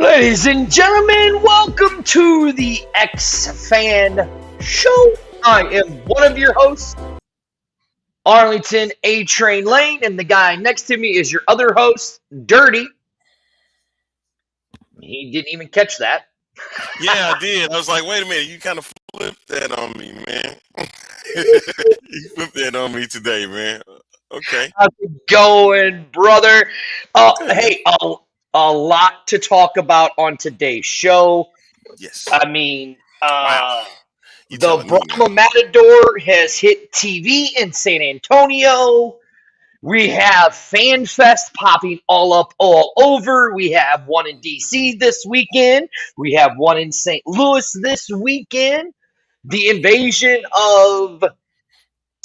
Ladies and gentlemen, welcome to the X-Fan Show. I am one of your hosts, Arlington A-Train Lane, and the guy next to me is your other host, Dirty. He didn't even catch that. Yeah, I did. I was like, wait a minute, you kind of flipped that on me, man. You flipped that on me today, man. Okay. How's it going, brother? Good, man. Hey, a lot to talk about on today's show. Yes. I mean, Wow. You the telling me now. Brahma Matador has hit TV in San Antonio. We have Fan Fest popping all over. We have one in DC this weekend. We have one in St. Louis this weekend. The invasion of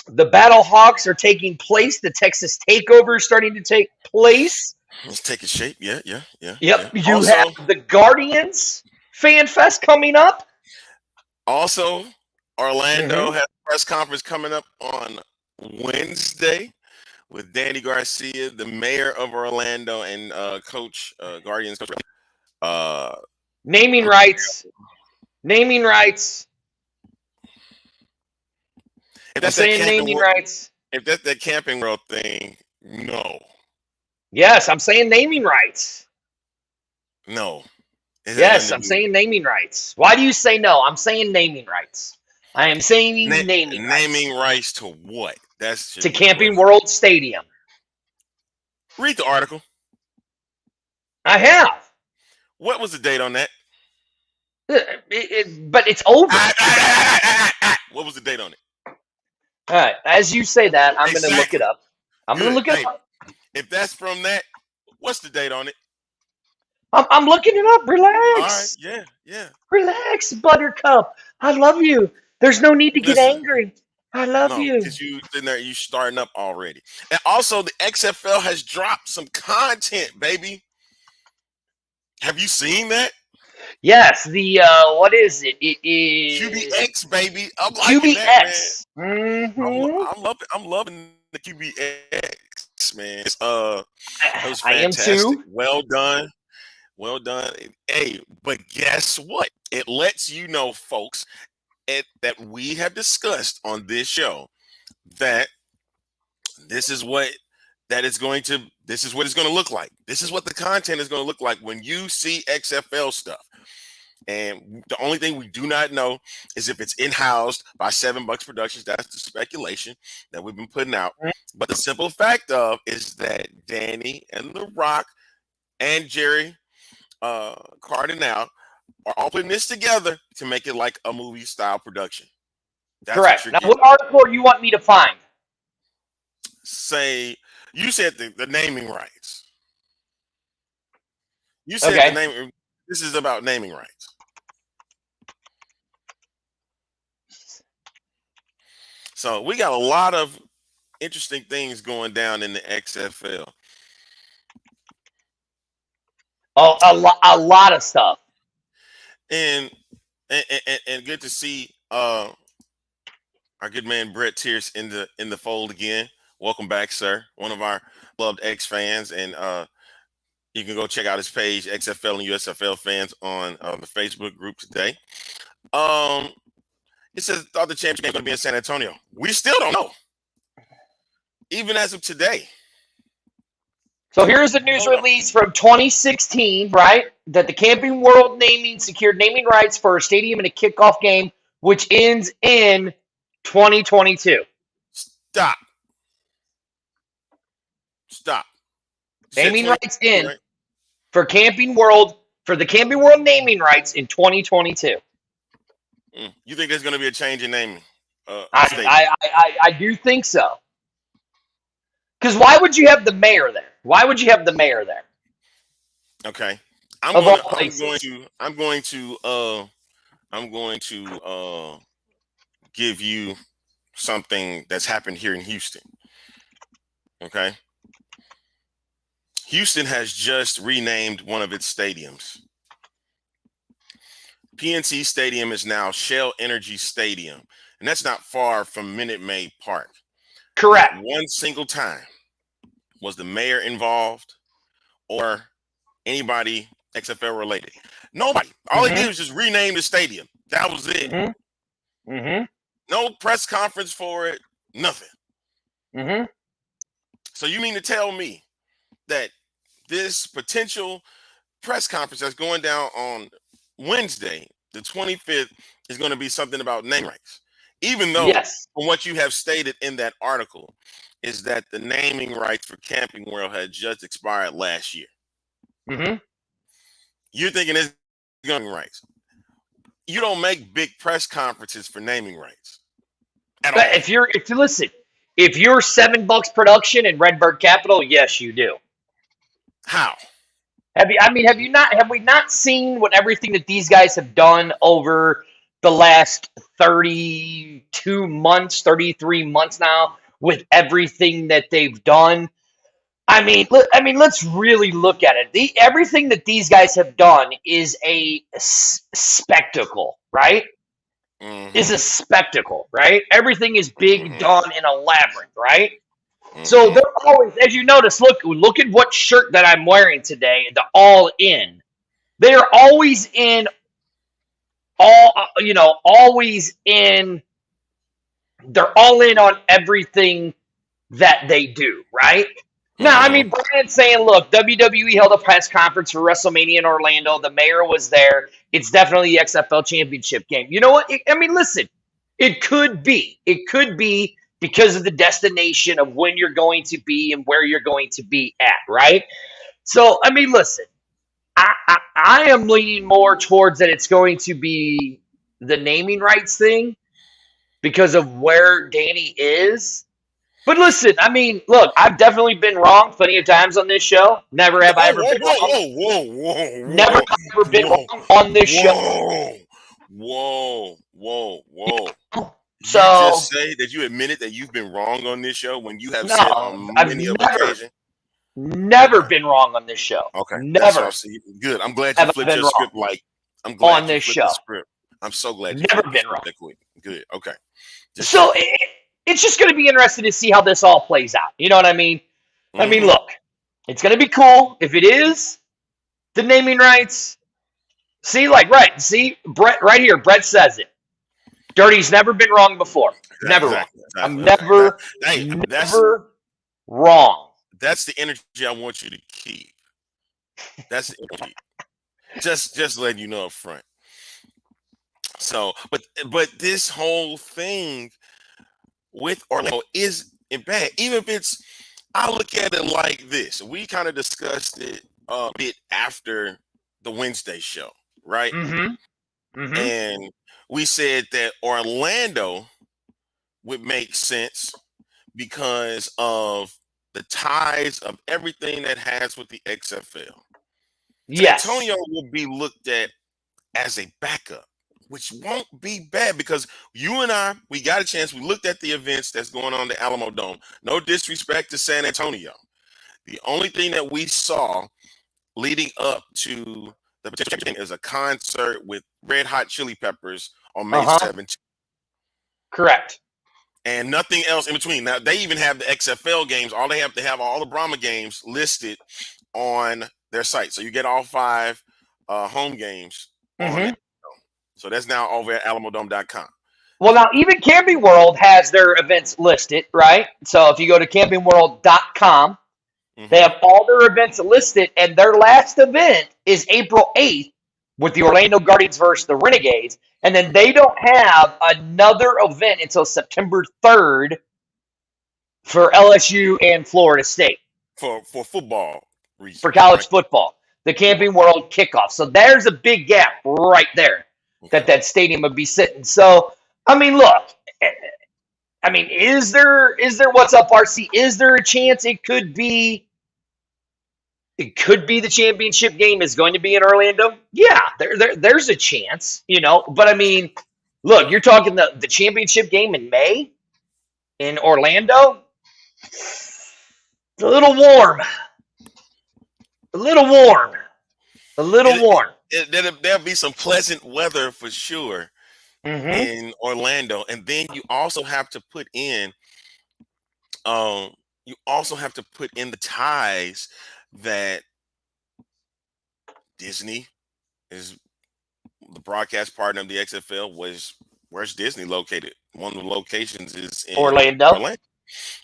the Battlehawks are taking place. The Texas takeover is starting to take place. Let's take a shape. Yeah. Yep, you Also, have the Guardians Fan Fest coming up. Orlando has a press conference coming up on Wednesday with Danny Garcia, the mayor of Orlando, and coach Guardians coach. Naming rights. Naming rights. If I'm that's that saying camping naming world, rights. if that's that camping world thing, no. Yes, I'm saying naming rights. No. It has Yes, nothing I'm to do. saying naming rights. Why do you say no? I'm saying naming rights. I am saying naming Naming rights. rights to what? That's To Camping World Stadium. Read the article. I have. What was the date on that? But it's over. What was the date on it? All right. As you say that, I'm going to look Exactly. it up. I'm going to look it Hey, up. if that's from that, what's the date on it? I'm looking it up. All right. Relax. Yeah. Relax, Buttercup. I love you. There's no need to get Listen, angry. I love no, you. because you sitting there, you starting up already. And also, the XFL has dropped some content, baby. Have you seen that? Yes, the what is it? It is QBX, baby. I'm liking that, man. QBX. Mm-hmm. I'm loving the QBX, man. It was I am fantastic. too. Well done. Hey, but guess what? It lets you know, folks, that we have discussed on this show that this is what it's going to look like. This is what the content is going to look like when you see XFL stuff. And the only thing we do not know is if it's in-housed by $7 Productions. That's the speculation that we've been putting out. But the simple fact of is that Danny and The Rock and Jerry Cardinal are all putting this together to make it like a movie-style production. That's Correct. what you're Now, getting. what article do you want me to find? Say, you said the naming rights. You said Okay. the name. This is about naming rights. So we got a lot of interesting things going down in the XFL. Oh, a lot of stuff. And good to see our good man Brett Tierce in the fold again. Welcome back, sir. One of our loved X fans, and you can go check out his page, XFL and USFL fans, on the Facebook group today. It says thought the championship going to be in San Antonio. We still don't know, even as of today. So here's the news release from 2016, right? That the Camping World naming secured naming rights for a stadium and a kickoff game, which ends in 2022. Stop. Naming rights in for the Camping World naming rights in 2022. You think there's going to be a change in naming? I do think so. Because why would you have the mayor there? Why would you have the mayor there? Okay, I'm going to give you something that's happened here in Houston. Okay, Houston has just renamed one of its stadiums. PNC Stadium is now Shell Energy Stadium, and that's not far from Minute Maid Park. Correct. Not one single time was the mayor involved or anybody XFL related? Nobody. All they did was just rename the stadium. That was it. No press conference for it. Nothing. So you mean to tell me that this potential press conference that's going down on Wednesday, the 25th, is going to be something about name rights? Even though, Yes. from what you have stated in that article, is that the naming rights for Camping World had just expired last year. You're thinking it's naming rights. You don't make big press conferences for naming rights at all. But if you listen, if you're $7 production and Redbird Capital, yes, you do. How? Have we not seen what everything that these guys have done over the last 32 months, 33 months now with everything that they've done? Let's really look at it. Everything that these guys have done is a spectacle, right? Is a spectacle, right? Everything is big, done, and elaborate, right? So they're always, as you notice, look at what shirt that I'm wearing today, the All In. They are always in always in. They're all in on everything that they do, right? Now, Brian's saying, look, WWE held a press conference for WrestleMania in Orlando. The mayor was there. It's definitely the XFL championship game. You know what? Listen, it could be. It could be because of the destination of when you're going to be and where you're going to be at, right? So, listen, I am leaning more towards that it's going to be the naming rights thing because of where Danny is. But listen, look, I've definitely been wrong plenty of times on this show. Never have I ever been wrong. Never have I ever been wrong on this show. Whoa. So, you just say that you admitted that you've been wrong on this show when you have said on many of occasions? Never been wrong on this show. Okay. Never. Good. I'm glad you flipped your script I'm glad on you this flipped show. the script. I'm so glad you never been wrong. That quick. Good. Okay. So it's just going to be interesting to see how this all plays out. You know what I mean? Look, it's going to be cool if it is the naming rights. See, Brett right here. Brett says it. Dirty's never been wrong before. Never wrong. I'm never wrong. That's the energy I want you to keep. That's the energy. just letting you know up front. So, but this whole thing with Orlando isn't bad. Even if it's, I look at it like this. We kind of discussed it a bit after the Wednesday show, right? And we said that Orlando would make sense because of the ties of everything that has with the XFL. Yes. San Antonio will be looked at as a backup, which won't be bad because you and I, we got a chance. We looked at the events that's going on in the Alamo Dome. No disrespect to San Antonio. The only thing that we saw leading up to the potential game is a concert with Red Hot Chili Peppers on May 17th. Correct. And nothing else in between. Now, they even have the XFL games. All they have to have all the Brahma games listed on their site. So you get all 5 home games on it. So that's now over at alamodome.com. Well, now even Camping World has their events listed, right? So if you go to campingworld.com, they have all their events listed, and their last event is April 8th with the Orlando Guardians versus the Renegades, and then they don't have another event until September 3rd for LSU and Florida State. For football reasons. For college football. The Camping World kickoff. So there's a big gap right there that stadium would be sitting. So, look, is there what's up, RC? Is there a chance it could be the championship game is going to be in Orlando? Yeah, there's a chance, But look, you're talking the championship game in May in Orlando. It's a little warm. There'll be some pleasant weather for sure in Orlando, and then you also have to put in the ties that Disney is the broadcast partner of the XFL. Where's Disney located? One of the locations is in Orlando. Orlando,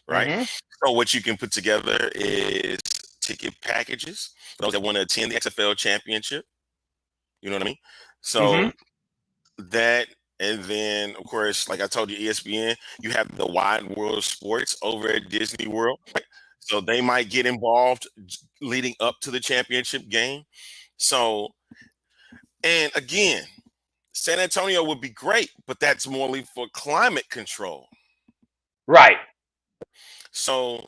right? Mm-hmm. So what you can put together is ticket packages for those that want to attend the XFL championship. You know what I mean? Mm-hmm. So that, and then of course, like I told you, ESPN, you have the Wide World of Sports over at Disney World. Right? So they might get involved leading up to the championship game. So, and again, San Antonio would be great, but that's morely for climate control. Right. So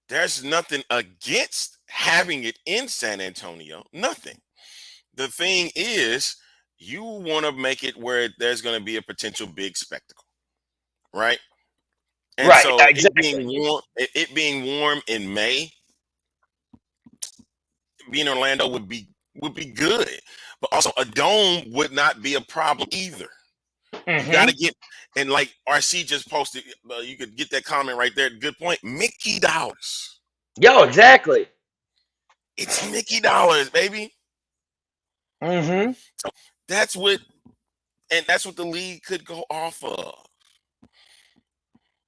there's nothing against having it in San Antonio. Nothing. The thing is, you want to make it where there's going to be a potential big spectacle, right? And Right. so Exactly. it being warm in May, being in Orlando would be good. But also a dome would not be a problem either. You got Mm-hmm. to get, and like RC just posted, you could get that comment right there. Good point. Mickey dollars. Yo, exactly. It's Mickey dollars, baby. Mm-hmm. So that's what, and that's what the league could go off of.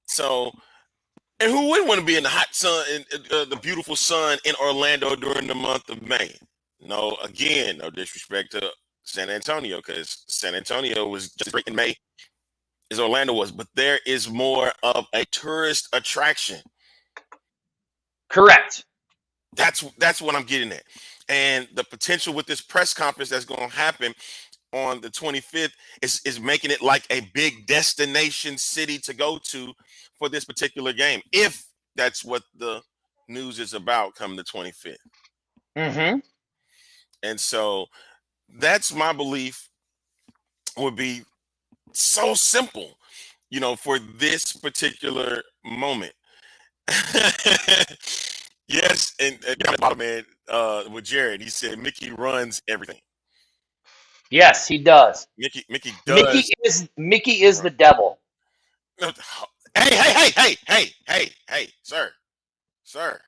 So, and who wouldn't want to be in the hot sun and the beautiful sun in Orlando during the month of May? No, again, no disrespect to San Antonio, because San Antonio was just great in May as Orlando was, but there is more of a tourist attraction. Correct. That's what I'm getting at. And the potential with this press conference that's going to happen on the 25th is making it like a big destination city to go to for this particular game, if that's what the news is about come the 25th. Mm-hmm. And so that's my belief would be so simple, for this particular moment. Yes, and man, with Jared, he said Mickey runs everything. Yes, he does. Mickey Mickey does. is the devil. Hey, sir, sir.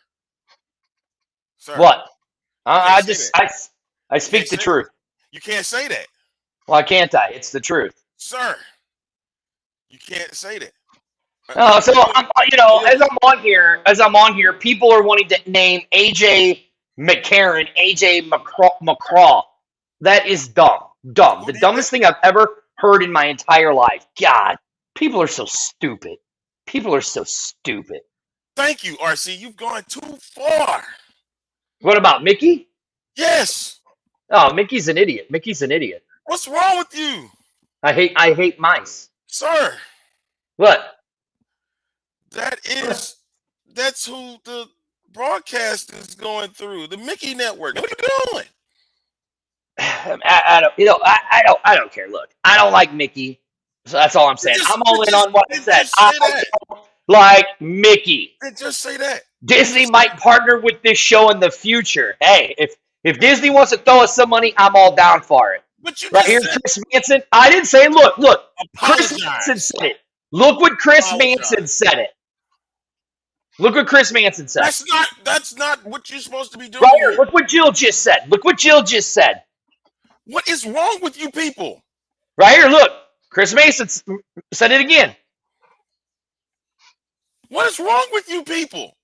What? You can't I say just that. I speak the truth. You can't say that, Why can't I? It's the truth. sir. You can't say that. So as I'm on here, people are wanting to name AJ McCarron, AJ McCraw. That is dumb. Dumb. Who The did dumbest thing I've ever heard in my entire life. God, people are so stupid. People are so stupid. Thank you, RC. You've gone too far. What about Mickey? Yes. Oh, Mickey's an idiot. Mickey's an idiot. What's wrong with you, I hate mice. sir? What? That's who the broadcast is going through. The Mickey Network. What are you doing? I don't care. Look, I don't like Mickey. So that's all I'm saying. I'm all in on what I said. I don't like Mickey. Just say that. Disney might partner with this show in the future. Hey, if Disney wants to throw us some money, I'm all down for it. But you right here, Chris Manson. I didn't say. Look. Chris Manson said it. Look what Chris Manson said it. Look what Chris Manson said. That's not what you're supposed to be doing. Right here. Look what Jill just said. What is wrong with you people? Right here, look. Chris Mason said it again. What is wrong with you people?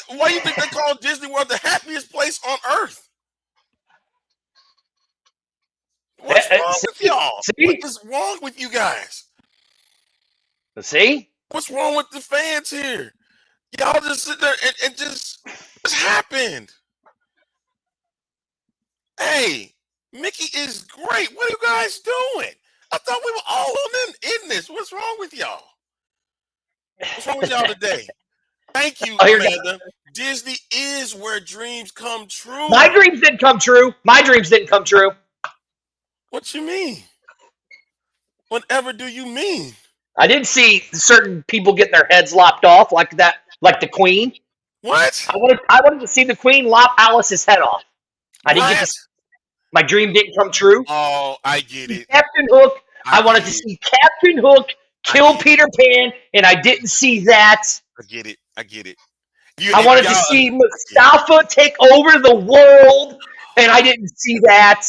Why do you think they call Disney World the happiest place on earth? What's wrong with y'all? See? What is wrong with you guys? See? What's wrong with the fans here? Y'all just sit there and just what's happened? Hey, Mickey is great. What are you guys doing? I thought we were all on in this. What's wrong with y'all? What's wrong with y'all today? Thank you, Amanda. Disney is where dreams come true. My dreams didn't come true. What you mean? Whatever do you mean? I didn't see certain people getting their heads lopped off like that, like the Queen. What? I wanted to see the Queen lop Alice's head off. I didn't get to see. My dream didn't come true. Oh, I get it. Captain Hook. I wanted to see Captain Hook kill Peter Pan, and I didn't see that. I get it. I wanted to see Mustafa take over the world. and I didn't see that.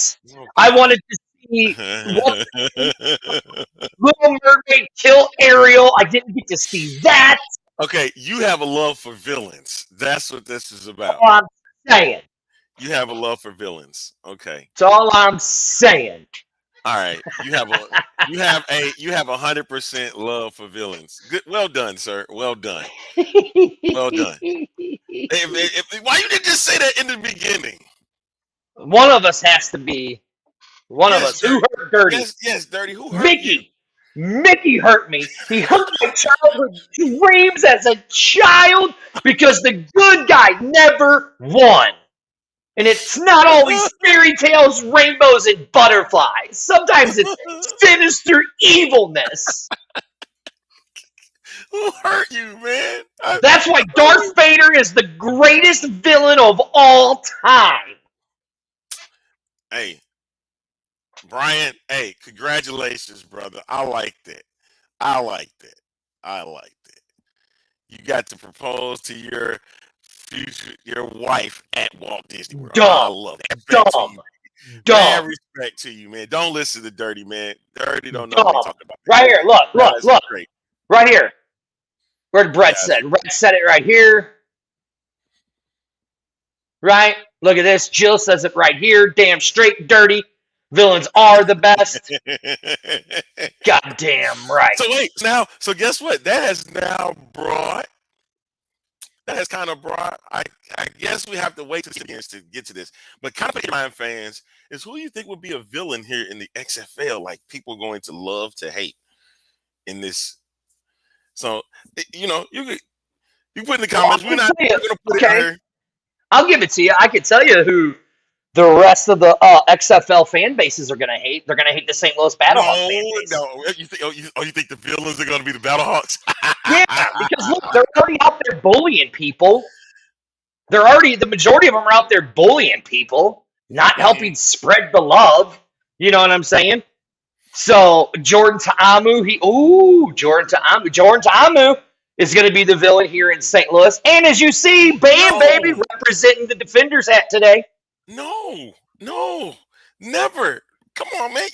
I Okay. wanted to see what Little Mermaid kill Ariel. I didn't get to see that. Okay, you have a love for villains. That's what this is That's about. all I'm saying. You have a love for villains. Okay. That's all I'm saying. All right. You have 100% love for villains. Good. Well done, sir. Well done. Well done. Why you didn't just say that in the beginning? One of us has to be. One of Yes, us. Who dirty. hurt Dirty? Yes, dirty. Who hurt you? Mickey. Mickey hurt me. He hurt my childhood dreams as a child because the good guy never won. And it's not always fairy tales, rainbows, and butterflies. Sometimes it's sinister evilness. Who hurt you, man? That's why Darth Vader is the greatest villain of all time. Hey, Brian. Hey, congratulations, brother. I liked it. I liked it. I liked it. You got to propose to your wife at Walt Disney World. I Dumb. love that. Respect to you. Man, Dumb. respect to you, man. Don't listen to Dirty, man. Dirty don't know what he's Dumb. talking about. Right here. Look. That's Look. great. Right here. Where did Brett Yes. said? Brett said it right here. Right? Look at this. Jill says it right here. Damn straight dirty. Villains are the best. Goddamn right. So wait, so guess what? That has kind of brought. I guess we have to wait to get to this. But kind of mind fans is who you think would be a villain here in the XFL? Like people are going to love to hate in this. So you put in the comments. We're not going to put it here. I'll give it to you. I can tell you who the rest of the XFL fan bases are going to hate. They're going to hate the St. Louis Battlehawks fan base. No. You think the villains are going to be the Battlehawks? Yeah, because look, they're already out there bullying people. The majority of them are out there bullying people, not helping spread the love. You know what I'm saying? So Jordan Ta'amu, Jordan Ta'amu is going to be the villain here in St. Louis. And as you see, Bam Baby representing the Defenders hat today. No, never. Come on, man.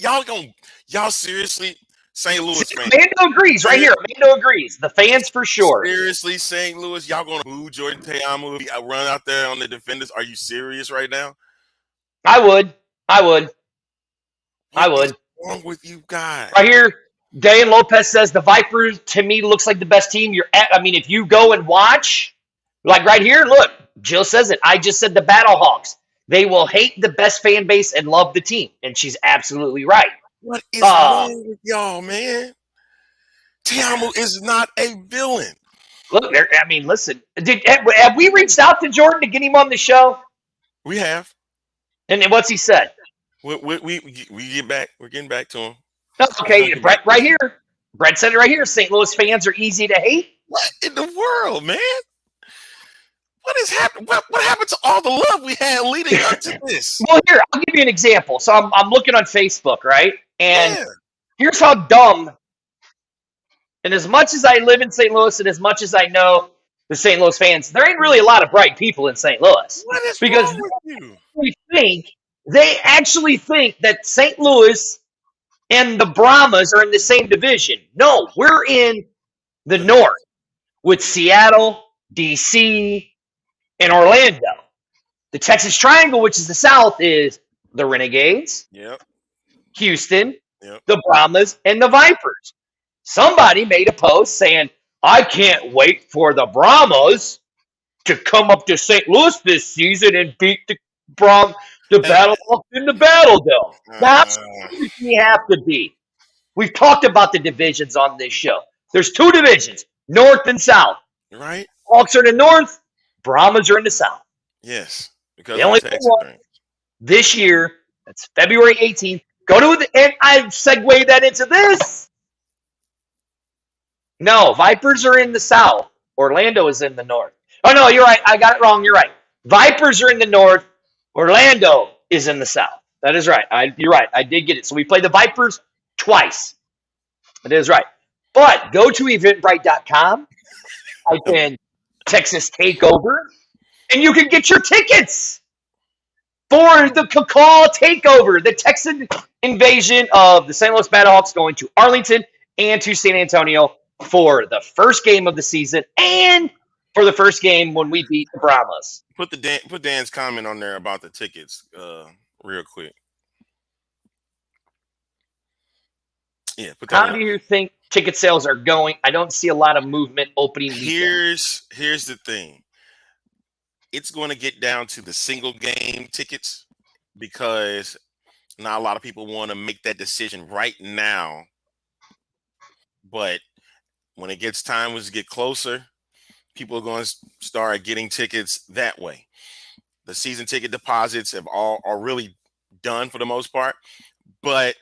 Y'all seriously, St. Louis fans. Amando agrees right here. Amando agrees. The fans for sure. Seriously, St. Louis, y'all gonna boo Jordan Ta'amu if he run out there on the Defenders? Are you serious right now? I would. What's wrong with you guys? Right here, Dan Lopez says the Vipers to me looks like the best team you're at. I mean, if you go and watch, like right here, look, Jill says it. I just said the Battlehawks. They will hate the best fan base and love the team, and she's absolutely right. What is wrong with y'all, man? Ta'amu is not a villain. Look, I mean, listen. Have we reached out to Jordan to get him on the show? We have. And what's he said? We get back. We're getting back to him. Okay, Brett, right here. Brett said it right here. St. Louis fans are easy to hate. What in the world, man? What is happening? What happened to all the love we had leading up to this? Well, here, I'll give you an example. So I'm looking on Facebook, right? And here's how dumb. And as much as I live in St. Louis and as much as I know the St. Louis fans, there ain't really a lot of bright people in St. Louis. What is wrong with you? They actually think that St. Louis and the Brahmas are in the same division. No, we're in the north with Seattle, DC, and Orlando. The Texas Triangle, which is the south, is the Renegades, Houston, the Brahmas, and the Vipers. Somebody made a post saying, I can't wait for the Brahmas to come up to St. Louis this season and beat the Battlehawks in the Battle Dome. That's what we have to be. We've talked about the divisions on this show. There's two divisions, north and south. Right. Hawks are in the north, Brahmas are in the south. Yes. Because the only one this year, that's February 18th. And I segue that into this. No, Vipers are in the south. Orlando is in the north. Oh, no, you're right. I got it wrong. You're right. Vipers are in the north. Orlando is in the south. That is right. You're right. I did get it. So we play the Vipers twice. That is right. But go to eventbrite.com. Type in Texas Takeover, and you can get your tickets. for the Cacao takeover, the Texan invasion of the St. Louis Battlehawks going to Arlington and to San Antonio for the first game of the season and for the first game when we beat the Brahmas. Put Dan's comment on there about the tickets, real quick. Yeah, put that How one do up. you think ticket sales are going? I don't see a lot of movement opening weekend. Here's the thing. It's going to get down to the single game tickets because not a lot of people want to make that decision right now. But when it gets time to get closer, people are going to start getting tickets that way. The season ticket deposits are really done for the most part, but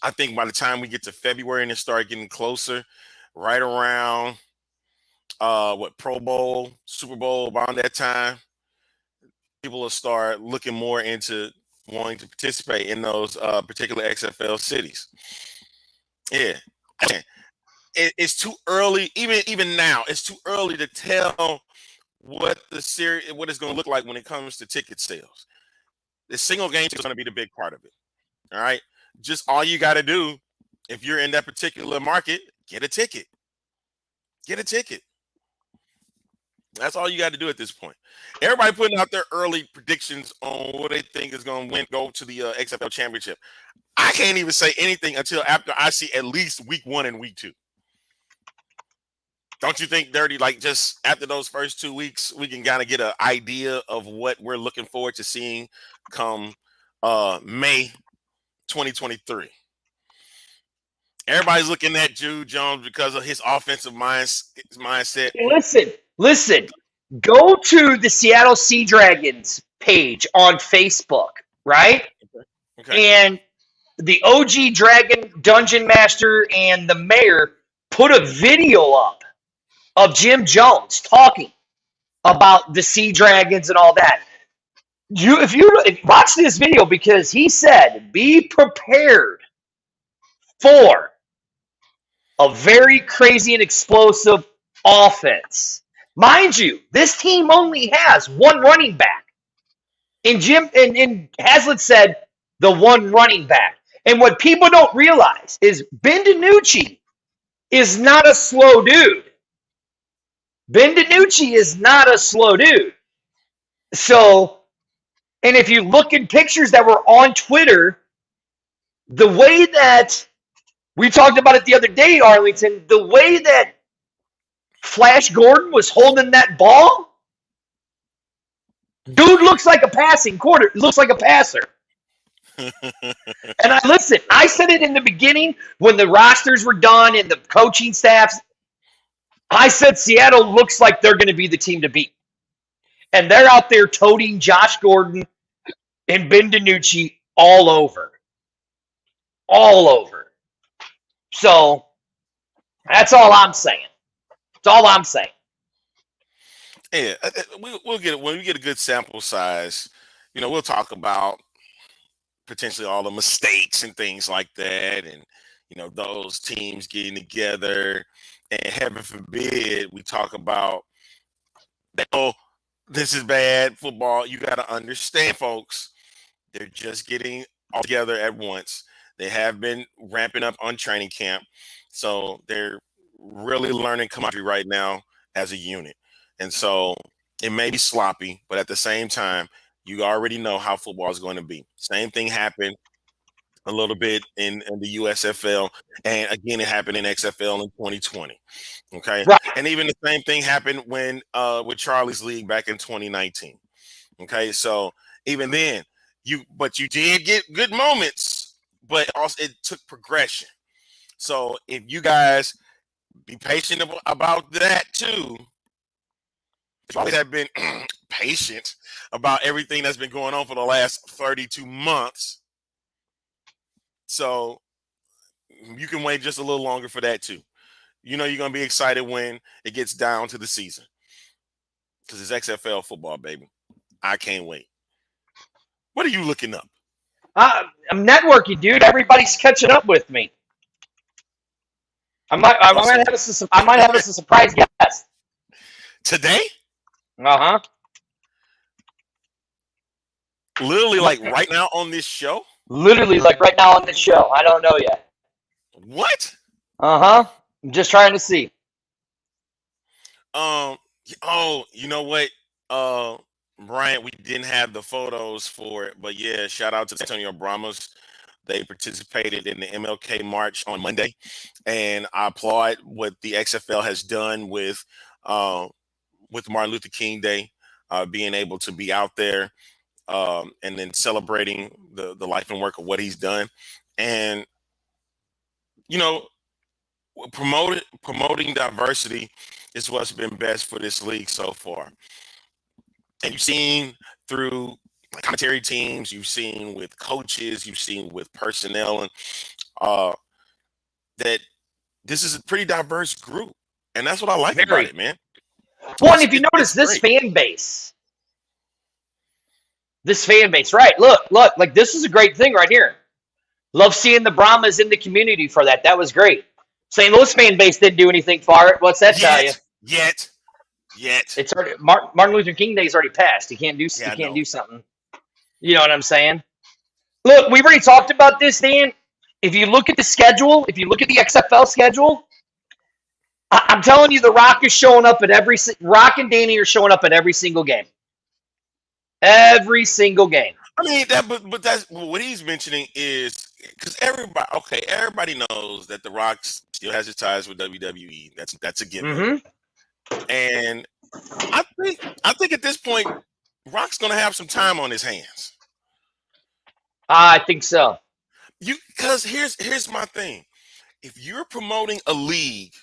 I think by the time we get to February and it start getting closer, right around Pro Bowl, Super Bowl, around that time, people will start looking more into wanting to participate in those particular XFL cities. Yeah. It's too early, even now, it's too early to tell what it's going to look like when it comes to ticket sales. The single game is going to be the big part of it. All right. Just all you got to do, if you're in that particular market, get a ticket. Get a ticket. That's all you got to do at this point. Everybody putting out their early predictions on what they think is going to go to the XFL championship. I can't even say anything until after I see at least week 1 and week 2. Don't you think, Dirty, like just after those first 2 weeks, we can kind of get an idea of what we're looking forward to seeing come May 2023? Everybody's looking at Jude Jones because of his offensive mindset. Listen. Go to the Seattle Sea Dragons page on Facebook, right? Okay. And the OG Dragon Dungeon Master and the mayor put a video up of Jim Jones talking about the Sea Dragons and all that. If you watch this video, because he said, be prepared for a very crazy and explosive offense. Mind you, this team only has one running back. And Hazlitt said the one running back. And what people don't realize is Ben DiNucci is not a slow dude. Ben DiNucci is not a slow dude. So, and if you look at pictures that were on Twitter, the way that we talked about it the other day, Arlington, the way that Flash Gordon was holding that ball, dude looks like a looks like a passer. And I said it in the beginning when the rosters were done and the coaching staffs. I said Seattle looks like they're going to be the team to beat. And they're out there toting Josh Gordon and Ben DiNucci all over. All over. So, that's all I'm saying. That's all I'm saying. Yeah, we'll get it when we get a good sample size. We'll talk about potentially all the mistakes and things like that, and those teams getting together. And heaven forbid we talk about that. Oh, this is bad football. You got to understand, folks. They're just getting all together at once. They have been ramping up on training camp, so they're really learning camaraderie right now as a unit. And so it may be sloppy, but at the same time, you already know how football is going to be. Same thing happened a little bit in the USFL, and again, it happened in XFL in 2020. Okay, Right. and even the same thing happened when with Charlie's League back in 2019. Okay, so even then, you did get good moments, but also it took progression. So if you guys be patient about that too. You always have been patient about everything that's been going on for the last 32 months. So you can wait just a little longer for that too. You're going to be excited when it gets down to the season. Because it's XFL football, baby. I can't wait. What are you looking up? I'm networking, dude. Everybody's catching up with me. I might have us a surprise guest today. Uh-huh. Literally, like right now on this show. Literally, like right now on this show. I don't know yet. What? Uh-huh. I'm just trying to see. Um. Oh, you know what? Uh, Brian, we didn't have the photos for it, but yeah, shout out to Antonio Brahmas. They participated in the MLK March on Monday, and I applaud what the XFL has done with Martin Luther King Day, being able to be out there, and then celebrating the life and work of what he's done, and you know, promoting diversity is what's been best for this league so far. And you've seen through commentary teams, you've seen with coaches, you've seen with personnel, and uh, that this is a pretty diverse group, and that's what I like about Very. it, man. Well, and if you It's notice great. this fan base, right? Look, like this is a great thing right here. Love seeing the Brahmas in the community for that. That was great. St. Louis fan base didn't do anything for it. What's that tell you? Yet. It's already Martin Luther King Day's already passed. Yeah, You I can't know. do something. You know what I'm saying? Look, we've already talked about this, Dan. If you look at the schedule, if you look at the XFL schedule, I'm telling you, the Rock is showing up at Rock and Danny are showing up at every single game. Every single game. I mean but that's what he's mentioning is because everybody knows that The Rock still has his ties with WWE. That's a given, Mm-hmm. and I think at this point, Rock's gonna have some time on his hands. I think so. Because here's my thing: if you're promoting a league,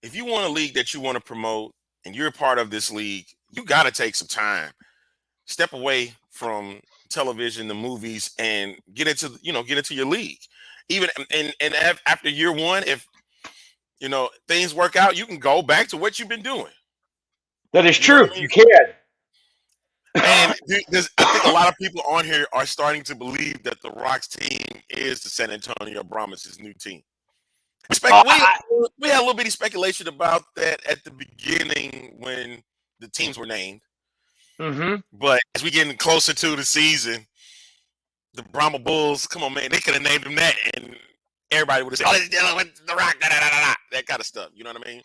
if you want a league that you want to promote, and you're a part of this league, you got to take some time, step away from television, the movies, and get into your league. Even after year one, if things work out, you can go back to what you've been doing. That is You know true. what I mean? You can. And I think a lot of people on here are starting to believe that the Rock's team is the San Antonio Brahmas' new team. Oh, We had a little bitty speculation about that at the beginning when the teams were named. mm-hmm. But as we getting closer to the season, the Brahma Bulls, come on, man, they could have named them that, and everybody would have said, "Oh, it's dealing with the Rock," that kind of stuff. You know what I mean?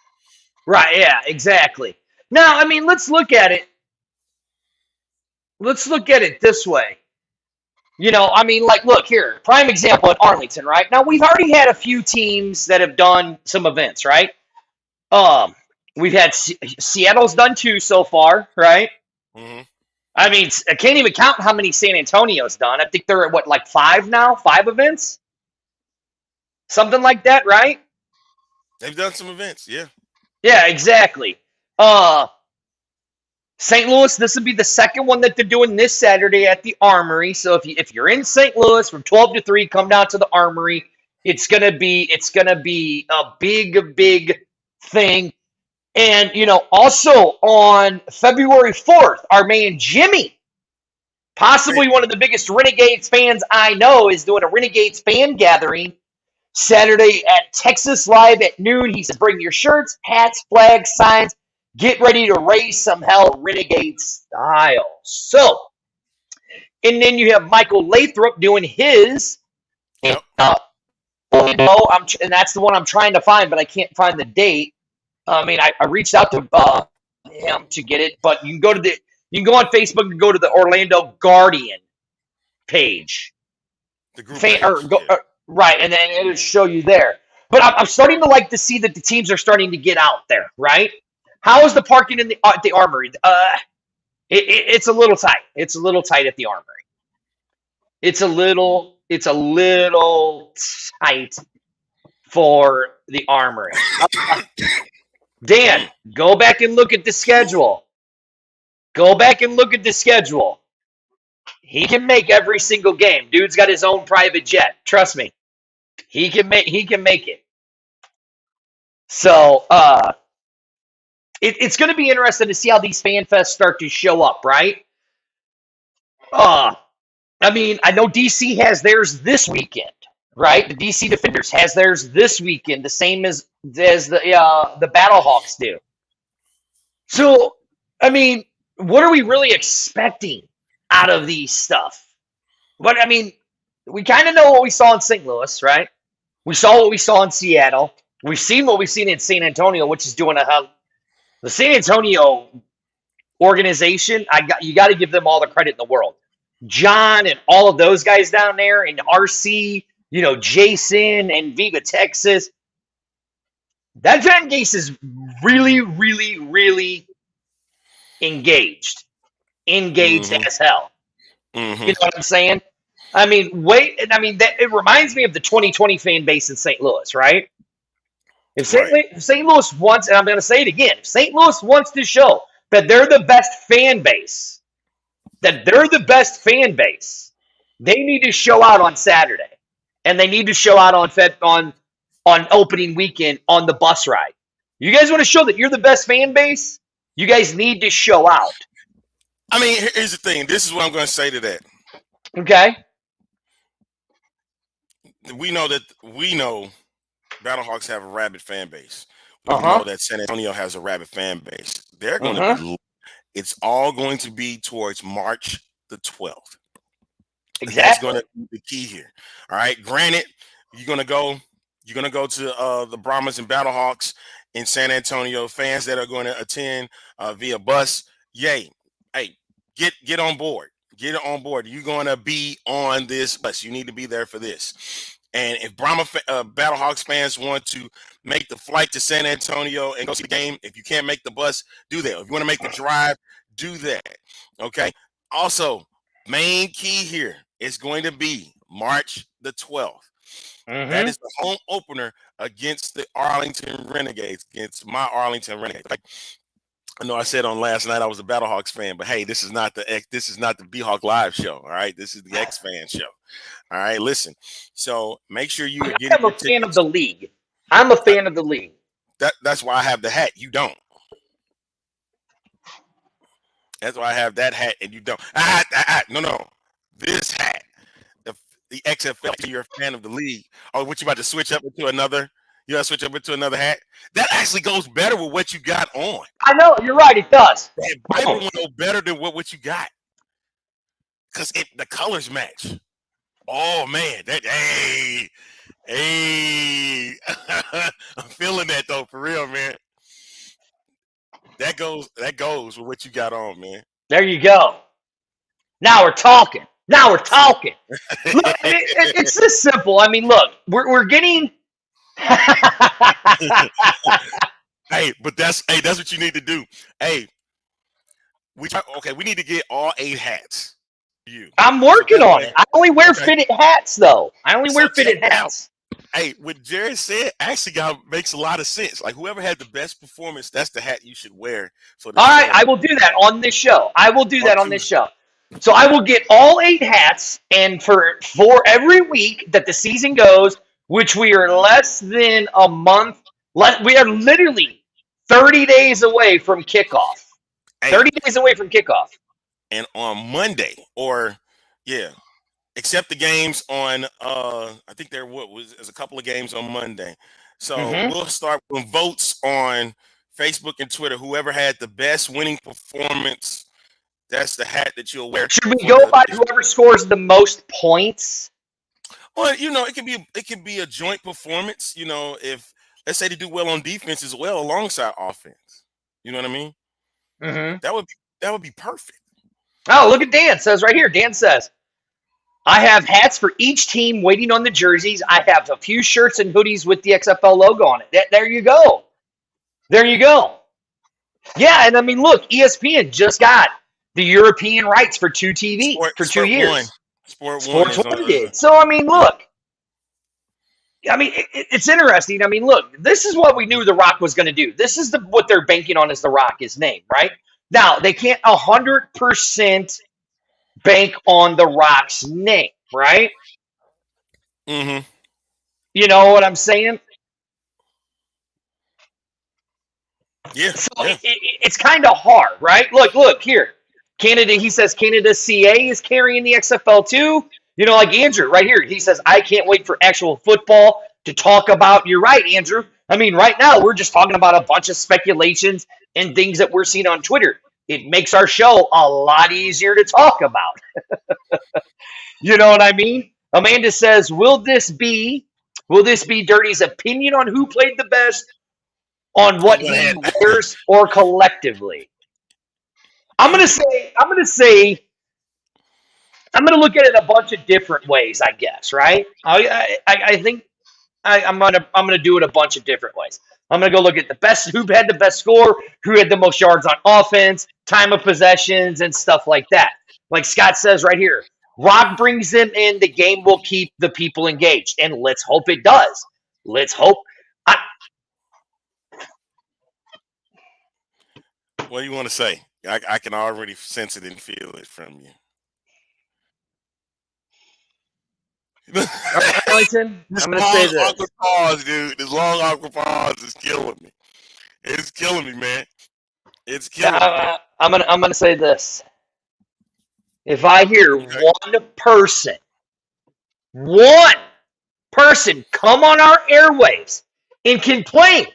Right, yeah, exactly. Now, I mean, let's look at it. Let's look at it this way. I mean, like, look here, prime example at Arlington, right? Now, we've already had a few teams that have done some events, right? Um, we've had Seattle's done 2 so far, right? Mm-hmm. I mean, I can't even count how many San Antonio's done. I think they're at what, like 5 now? 5 events? Something like that, right? They've done some events, yeah. Yeah, exactly. Uh, St. Louis, this would be the second one that they're doing this Saturday at the Armory. So if you're in St. Louis from 12 to 3, come down to the Armory. It's gonna be a big thing. And also on February 4th, our man Jimmy, possibly one of the biggest Renegades fans I know, is doing a Renegades fan gathering Saturday at Texas Live at noon. He says, bring your shirts, hats, flags, signs. Get ready to raise some hell Renegade style. So, and then you have Michael Lathrop doing his. Yep. And that's the one I'm trying to find, but I can't find the date. I mean, I reached out to him to get it, but you can go on Facebook and go to the Orlando Guardian page. The group page, right, and then it'll show you there. But I'm starting to see that the teams are starting to get out there, right? How is the parking in at the Armory? It's a little tight. It's a little tight at the Armory. It's a little tight for the Armory. Dan, go back and look at the schedule. Go back and look at the schedule. He can make every single game. Dude's got his own private jet. Trust me. He can make it. So, it's going to be interesting to see how these fan fests start to show up, right? I mean, I know DC has theirs this weekend, right? The DC Defenders has theirs this weekend, the same as the Battlehawks do. So, I mean, what are we really expecting out of these stuff. But I mean, we kind of know what we saw in St. Louis, right? We saw what we saw in Seattle. We've seen what we've seen in San Antonio, which is doing the San Antonio organization. You got to give them all the credit in the world. John and all of those guys down there, and RC, Jason and Viva Texas. That fan base is really, really, really engaged. Engaged Mm-hmm. as hell. Mm-hmm. You know what I'm saying? I mean, it reminds me of the 2020 fan base in St. Louis, right? If St. Louis wants, and I'm going to say it again, if St. Louis wants to show that they're the best fan base, they need to show out on Saturday, and they need to show out on opening weekend on the bus ride. You guys want to show that you're the best fan base? You guys need to show out. I mean, here's the thing. This is what I'm going to say to that. Okay. We know Battlehawks have a rabid fan base. We know that San Antonio has a rabid fan base. They're going to be. It's all going to be towards March the 12th. Exactly. That's going to be the key here. All right. Granted, you're going to go to the Brahmas and Battlehawks in San Antonio. Fans that are going to attend via bus. Yay. Hey, get on board. Get on board. You're going to be on this bus. You need to be there for this. And if Battlehawks fans want to make the flight to San Antonio and go see the game, if you can't make the bus, do that. If you want to make the drive, do that. Okay. Also, main key here is going to be March the 12th. That is the home opener against the Arlington Renegades, against my Arlington Renegades. Like, I know I said on last night I was a Battlehawks fan, but hey, this is not the B-Hawk Live show. All right, this is the X-Fan show. All right, listen. So make sure you get. I'm a fan of the league. I'm a fan of the league. That's why I have the hat. You don't. That's why I have that hat and you don't. No. This hat, the XFL. You're a fan of the league. Oh, what you about to switch up into another? You got to switch up into another hat? That actually goes better with what you got on. I know. You're right. It does. That Viper one go better than what you got. Because the colors match. Oh, man. Hey. I'm feeling that, though, for real, man. That goes with what you got on, man. There you go. Now we're talking. Look, it's this simple. I mean, look, we're getting... Hey, but that's what you need to do. Hey, we need to get all 8 hats. I'm working on it. I only wear fitted hats, though. Fitted hats. Hey, what Jared said actually makes a lot of sense. Like, whoever had the best performance, that's the hat you should wear. For the all right, I will do that on this show. So I will get all 8 hats, and for every week that the season goes, which we are less than a month, we are literally 30 days away from kickoff. 30 days away from kickoff. And on Monday, except the games on, I think there's a couple of games on Monday. So we'll start with votes on Facebook and Twitter. Whoever had the best winning performance, that's the hat that you'll wear. Should we go by whoever scores the most points? Well, it can be a joint performance. If let's say they do well on defense as well alongside offense. You know what I mean? That would be perfect. Oh, look at Dan says right here. Dan says, I have hats for each team waiting on the jerseys. I have a few shirts and hoodies with the XFL logo on it. There you go. Yeah, and I mean, look, ESPN just got the European rights for 2 TV for 2 years. Sport One did. So, I mean, look. I mean, it's interesting. I mean, look, this is what we knew The Rock was going to do. This is what they're banking on as The Rock, his name, right? Now, they can't 100% bank on The Rock's name, right? Mm-hmm. You know what I'm saying? Yeah. So it's kind of hard, right? Look here. Canada, he says Canada CA is carrying the XFL too. Like Andrew right here. He says, I can't wait for actual football to talk about. You're right, Andrew. I mean, right now we're just talking about a bunch of speculations and things that we're seeing on Twitter. it makes our show a lot easier to talk about. You know what I mean? Amanda says, will this be Dirty's opinion on who played the best on I'm what gonna he have wears or collectively? I'm gonna look at it a bunch of different ways, I guess, right? I think I'm gonna do it a bunch of different ways. I'm gonna go look at the best who had the best score, who had the most yards on offense, time of possessions, and stuff like that. Like Scott says right here, Rock brings them in. The game will keep the people engaged, and let's hope it does. Let's hope. I, what do you want to say? I can already sense it and feel it from you. Arlington, This I'm gonna long say this. awkward pause, dude. This long awkward pause is killing me. It's killing me, man. It's killing me. I'm gonna say this. If I hear Okay. one person come on our airwaves and complain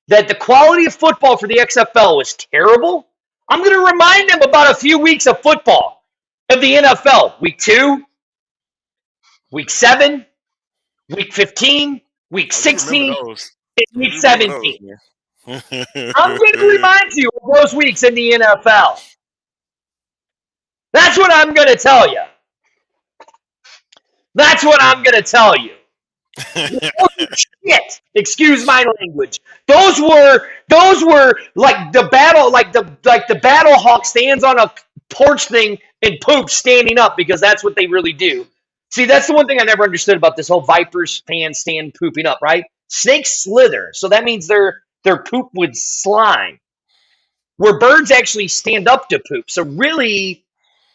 that the quality of football for the XFL was terrible, I'm going to remind them about a few weeks of football of the NFL. Week 2, week 7, week 15, week Oh, you remember 16, those? and week You remember those, 17. I'm going to man? remind you of those weeks in the NFL. That's what I'm going to tell you. That's what I'm going to tell you. Shit. Excuse my language. Those were like the battle hawk stands on a porch thing and poops standing up because that's what they really do. See, that's the one thing I never understood about this whole Vipers fan stand pooping up, right? Snakes slither, so that means their poop would slime. Where birds actually stand up to poop. So really,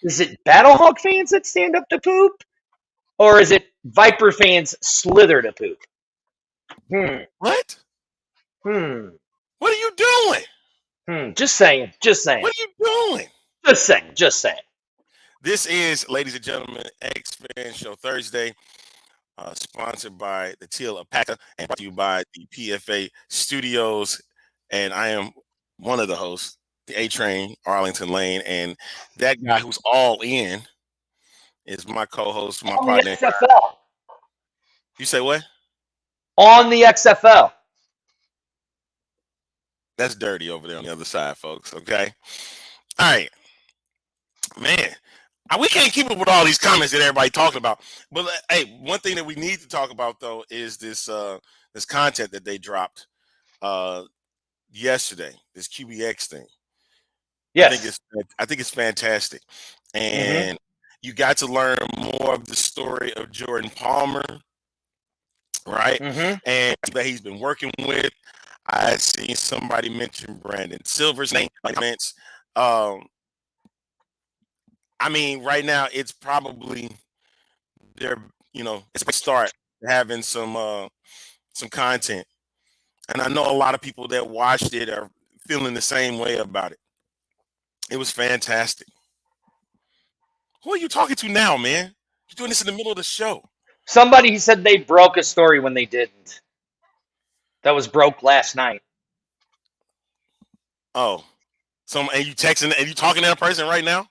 is it Battlehawk fans that stand up to poop? Or is it Viper fans slither to poop? Hmm. What? Hmm. What are you doing? Just saying. Just saying. What are you doing? Just saying. Just saying. This is, ladies and gentlemen, X-Fan Show Thursday, sponsored by the Teal Alpaca and brought to you by the PFA Studios. And I am one of the hosts, the A-Train, Arlington Lane. And that guy who's all in is my co-host, my On the partner. XFL. You say what? On the XFL. That's dirty over there on the other side, folks. Okay. All right. Man, we can't keep up with all these comments that everybody talking about. But hey, one thing that we need to talk about though is this content that they dropped yesterday, this QBX thing. Yes. I think it's fantastic, Mm-hmm. and you got to learn more of the story of Jordan Palmer, right? Mm-hmm. And that he's been working with. I seen somebody mention Brandon Silver's name. Comments. I mean, right now it's probably they're it's a start having some content, and I know a lot of people that watched it are feeling the same way about it. It was fantastic. Who are you talking to now, man? You're doing this in the middle of the show. Somebody said they broke a story when they didn't. That was broke last night. Oh, and you texting and you talking to that person right now?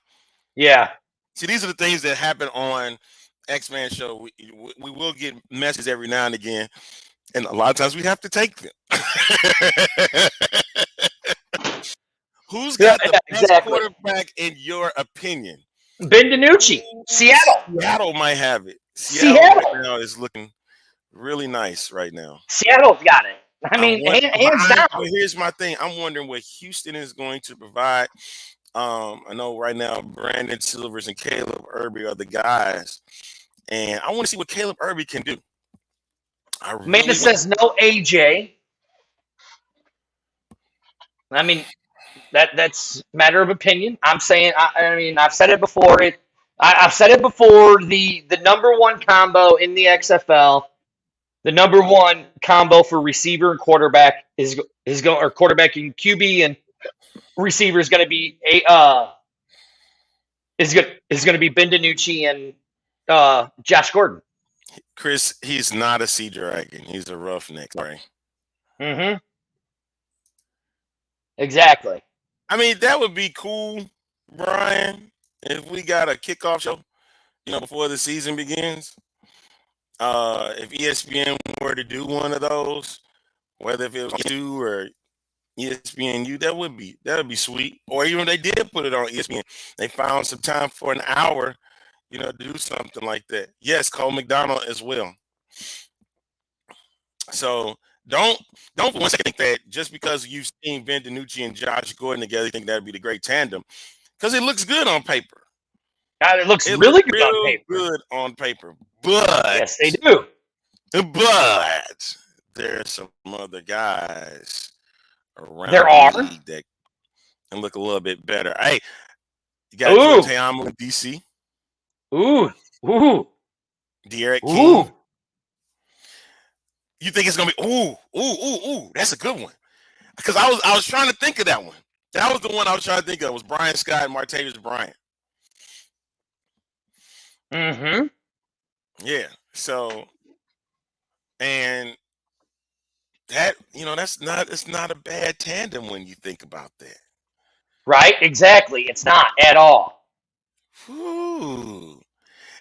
Yeah. See, these are the things that happen on X-Man Show. We will get messages every now and again, and a lot of times we have to take them. Who's Yeah, got the best exactly. quarterback in your opinion? Ben DiNucci. Seattle. Seattle might have it. Seattle right Seattle. now is looking really nice right now. Seattle's got it. I mean, hands down. But here's my thing. I'm wondering what Houston is going to provide. I know right now Brandon Silvers and Caleb Irby are the guys, and I want to see what Caleb Irby can do. Amanda says no AJ. I mean, that's a matter of opinion. I'm saying. I mean, I've said it before. I've said it before. The number one combo in the XFL, the number one combo for receiver and quarterback is going or quarterback and QB and receiver is going to be is going to be Ben DiNucci and Josh Gordon. Chris, he's not a Sea Dragon. He's a roughneck. Sorry. Mm-hmm. Exactly. I mean, that would be cool, Brian, if we got a kickoff show, before the season begins. If ESPN were to do one of those, whether if it was two or ESPNU, that would be sweet. Or even if they did put it on ESPN, they found some time for an hour, to do something like that. Yes, Cole McDonald as well. So don't for one second think that just because you've seen Ben DiNucci and Josh Gordon together, you think that'd be the great tandem. Because it looks good on paper. It looks It really looks good on real paper. good on paper. But Yes, they do. but there's some other guys There around the are. league that can look a little bit better. Hey, you got Joe Ooh, Teamu in DC, ooh, ooh, De'Aaron King. ooh. You think it's gonna be ooh? That's a good one. Because I was trying to think of that one. That was the one I was trying to think of. Was Brian Scott and Martavis Bryant. Mm-hmm. Yeah. So and that it's not a bad tandem when you think about that. Right? Exactly. It's not at all. Whew.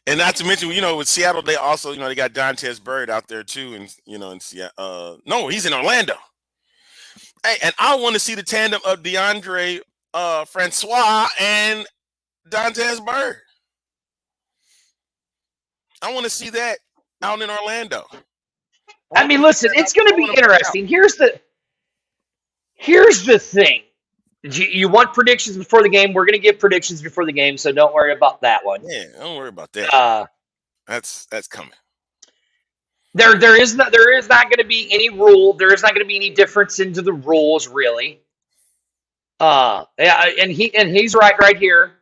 And not to mention, with Seattle, they also, they got Dantes Bird out there too, and in Seattle. No, he's in Orlando. Hey, and I want to see the tandem of DeAndre Francois and Dantes Bird. I want to see that out in Orlando. I mean, listen, it's going to I be want to play out. interesting. Here's the thing. You want predictions before the game? We're going to give predictions before the game, so don't worry about that one. Yeah, don't worry about that. Uh, That's coming. there is not going to be any rule. There is not going to be any difference into the rules, really. Yeah, and he's right here.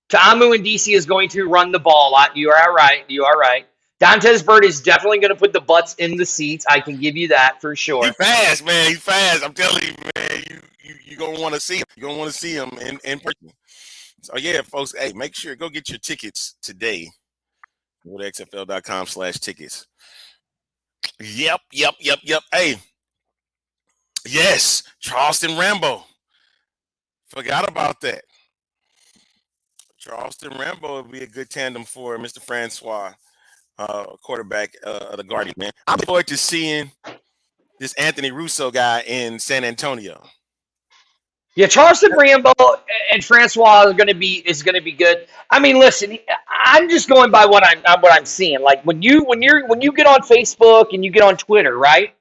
Ta'amu and DC is going to run the ball a lot. You are right. You are right. Dantes Bird is definitely going to put the butts in the seats. I can give you that for He sure. fast, man. He's fast. I'm telling you, man. You gonna want to see him. You're gonna want to see him in person. So yeah, folks. Hey, make sure go get your tickets today. Go to xfl.com/tickets. Yep. Hey, yes, Charleston Rambo. Forgot about that. Charleston Rambo would be a good tandem for Mr. Francois, quarterback of the Guardian, man. I look forward to seeing this Anthony Russo guy in San Antonio. Yeah, Charleston Rambo and Francois is going to be good. I mean, listen, I'm just going by what I'm seeing. Like when you get on Facebook and you get on Twitter, right?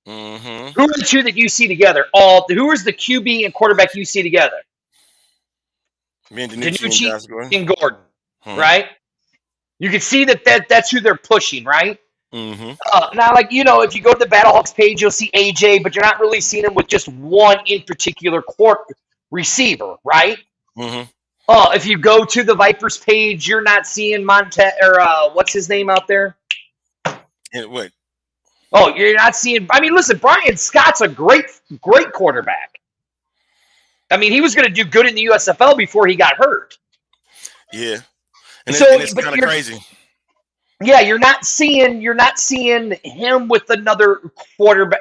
Mm-hmm. Who are the two that you see together? Who is the QB and quarterback you see together? Ben DiNucci and DiNucci Josh Gordon. and Gordon, Mm-hmm. right? You can see that's who they're pushing, right? Mm-hmm. Now, like if you go to the Battlehawks page, you'll see AJ, but you're not really seeing him with just one in particular court receiver, right? Mm-hmm. If you go to the Vipers page, you're not seeing what's his name out there? And what? Oh, you're not seeing. I mean, listen, Brian Scott's a great quarterback. I mean, he was going to do good in the USFL before he got hurt. Yeah, and So, it's but kind of crazy. Yeah, you're not seeing him with another quarterback,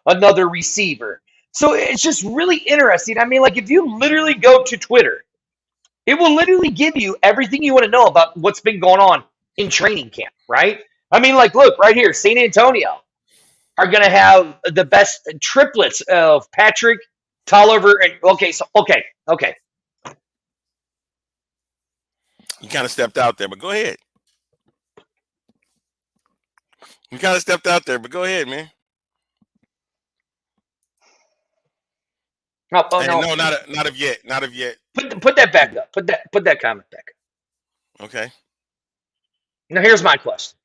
another receiver. So it's just really interesting. I mean, like if you literally go to Twitter, it will literally give you everything you want to know about what's been going on in training camp, right? I mean, like look right here, San Antonio are going to have the best triplets of Patrick, Tolliver, and okay. You kind of stepped out there, but go ahead. You kind of stepped out there, but go ahead, man. Oh Hey, no, no, not of yet. Not of yet. put that back up. Put that comment back up. Okay. Now here's my question.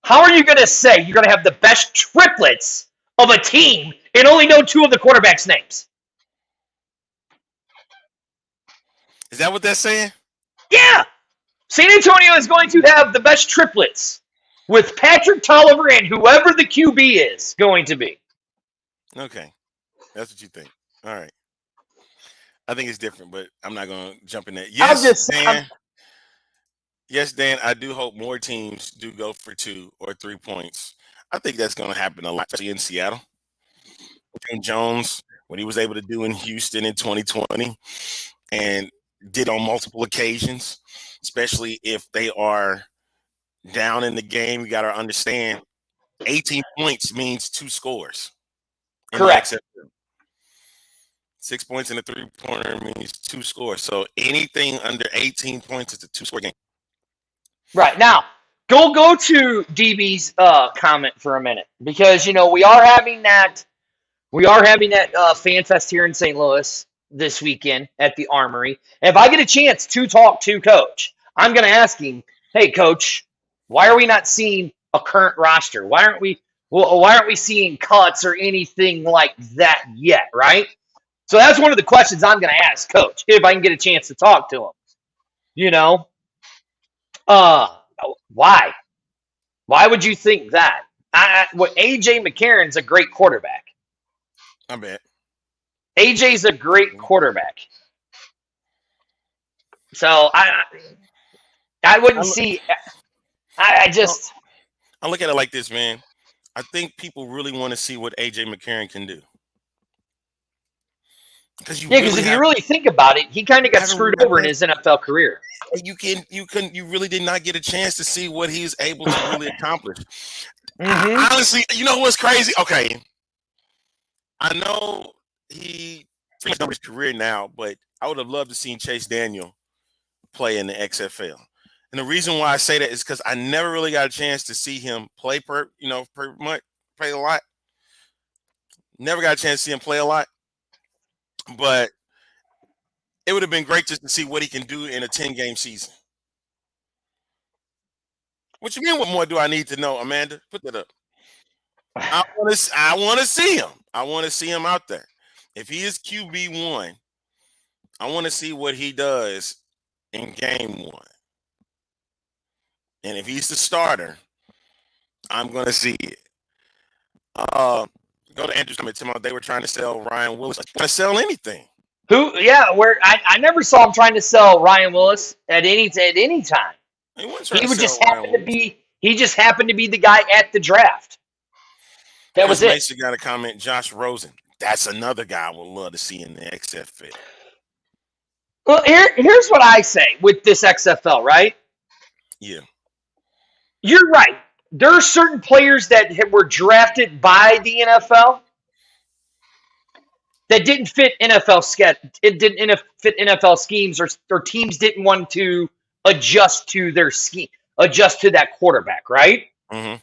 How are you going to say you're going to have the best triplets of a team and only know two of the quarterbacks' names? Is that what that's saying? Yeah. San Antonio is going to have the best triplets with Patrick Tolliver and whoever the QB is going to be. Okay. That's what you think. All right. I think it's different, but I'm not going to jump in there. Yes, Dan. Yes, Dan, I do hope more teams do go for 2 or 3 points. I think that's going to happen a lot, especially in Seattle. Between Jones, what he was able to do in Houston in 2020 and did on multiple occasions, especially if they are down in the game. You got to understand 18 points means 2 scores in the Correct. XFL. 6 points in a 3-pointer means 2 scores. So anything under 18 points is a 2-score game. Right. Now, go to DB's comment for a minute because we are having that fan fest here in St. Louis this weekend at the Armory. And if I get a chance to talk to Coach, I'm going to ask him, "Hey, Coach, why are we not seeing a current roster? Why aren't we seeing cuts or anything like that yet?" Right. So that's one of the questions I'm going to ask Coach if I can get a chance to talk to him. You know, uh, why? Why would you think that? AJ McCarron's a great quarterback. I bet. AJ's a great quarterback. So I I wouldn't look, see. I just I look at it like this, man. I think people really want to see what AJ McCarron can do. Because you yeah, because really if you really think about it, he kind of got haven't really screwed got a over in chance. his NFL career. You really did not get a chance to see what he's able to really accomplish. Mm-hmm. Honestly, you know what's crazy? Okay, I know he pretty much done his career now, but I would have loved to see Chase Daniel play in the XFL. And the reason why I say that is because I never really got a chance to see him play per much, play a lot. Never got a chance to see him play a lot, but it would have been great just to see what he can do in a 10-game season. What you mean? What more do I need to know, Amanda? Put that up. I want to see him. I want to see him out there. If he is QB1, I want to see what he does in game 1. And if he's the starter, I'm going to see it. Go to Andrew's comment. They were trying to sell Ryan Willis. Like, trying to sell anything. Who? Yeah, where I never saw him trying to sell Ryan Willis at any time. He wasn't trying He to would sell just Ryan happen to Willis. be. He just happened to be the guy at the draft. That Chris was it. Mason got a comment. Josh Rosen. That's another guy I would love to see in the XFL. Well, here's what I say with this XFL, right? Yeah. You're right. There are certain players that were drafted by the NFL that didn't fit NFL It didn't fit NFL schemes, or teams didn't want to adjust to their scheme, adjust to that quarterback, right? Mm-hmm.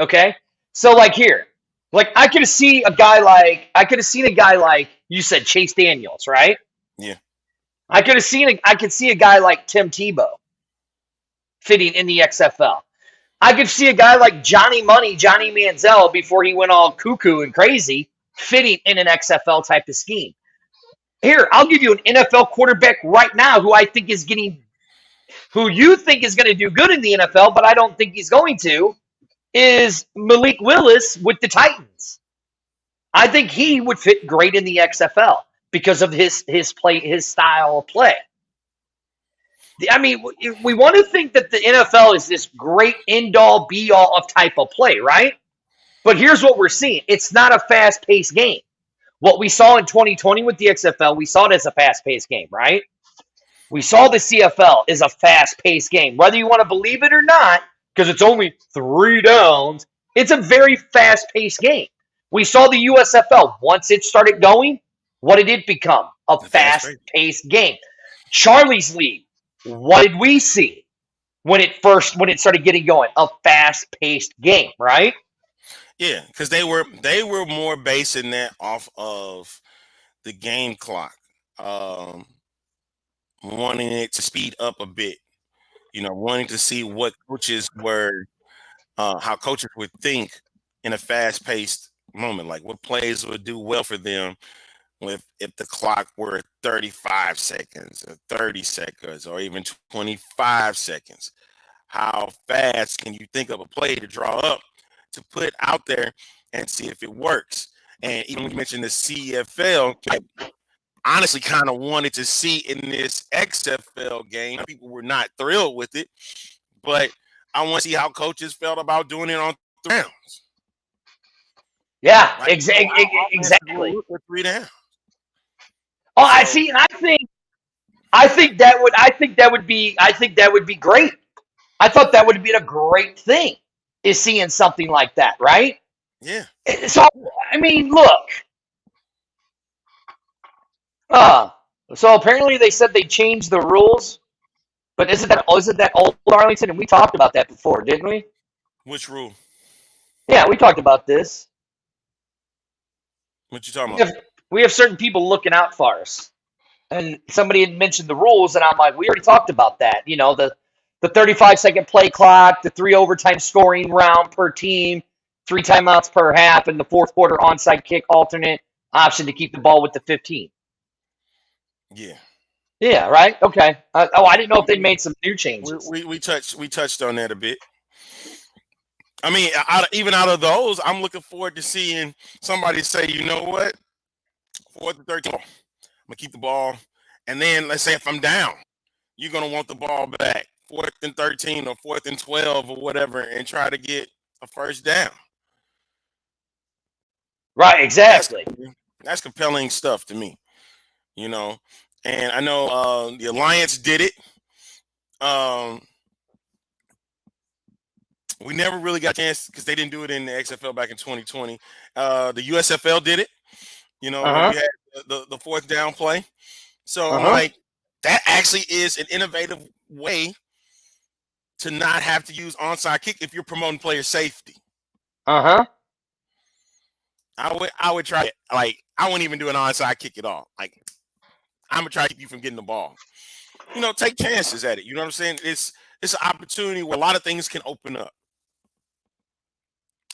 Okay. So like here, like I could have seen a guy like you said, Chase Daniels, right? Yeah. I could see a guy like Tim Tebow fitting in the XFL. I could see a guy like Johnny Manziel, before he went all cuckoo and crazy, fitting in an XFL type of scheme. Here, I'll give you an NFL quarterback right now who you think is going to do good in the NFL, but I don't think he's going to, is Malik Willis with the Titans. I think he would fit great in the XFL because of his style of play. I mean, we want to think that the NFL is this great end-all, be-all of type of play, right? But here's what we're seeing. It's not a fast-paced game. What we saw in 2020 with the XFL, we saw it as a fast-paced game, right? We saw the CFL is a fast-paced game. Whether you want to believe it or not, because it's only 3 downs, it's a very fast-paced game. We saw the USFL. Once it started going, what did it become? A fast-paced game. Charlie's League. What did we see when it started getting going? A fast-paced game, right? Yeah, because they were more basing that off of the game clock, wanting it to speed up a bit. Wanting to see what coaches were, how coaches would think in a fast-paced moment, like what plays would do well for them if the clock were 35 seconds or 30 seconds or even 25 seconds. How fast can you think of a play to draw up to put out there and see if it works? And even when you mentioned the CFL, I honestly kind of wanted to see in this XFL game. People were not thrilled with it, but I want to see how coaches felt about doing it on 3 rounds. Yeah, Like, exactly. with 3 down. Oh, I So see, and I think that would be great. I thought that would be a great thing, is seeing something like that, right? yeah, So I mean, look, uh, so apparently they said they changed the rules, but isn't that old Arlington? And we talked about that before, didn't we? which rule? Yeah, we talked about this. What you talking We about? have we have certain people looking out for us, and somebody had mentioned the rules, and I'm like, we already talked about that. You know, the 35-second play clock, the 3 overtime scoring round per team, 3 timeouts per half, and the fourth quarter onside kick alternate option to keep the ball with the 15. Yeah, Yeah, right. Okay. I yeah. didn't know if they made some new changes. We touched on that a bit. I mean, even out of those, I'm looking forward to seeing somebody say, you know what, 4th and 13, I'm gonna keep the ball, and then let's say if I'm down, you're gonna want the ball back, 4th and 13 or 4th and 12 or whatever, and try to get a first down. Right. That's Exactly. that's compelling stuff to me, you know. And I know the Alliance did it. Um, we never really got a chance because they didn't do it in the XFL back in 2020. The USFL did it, Uh when we huh. had the fourth down play. So Uh I'm huh. like, that actually is an innovative way to not have to use onside kick if you're promoting player safety. Uh huh. I would try it. Like, I wouldn't even do an onside kick at all. Like, I'm gonna try to keep you from getting the ball. Take chances at it. You know what I'm saying? It's an opportunity where a lot of things can open up.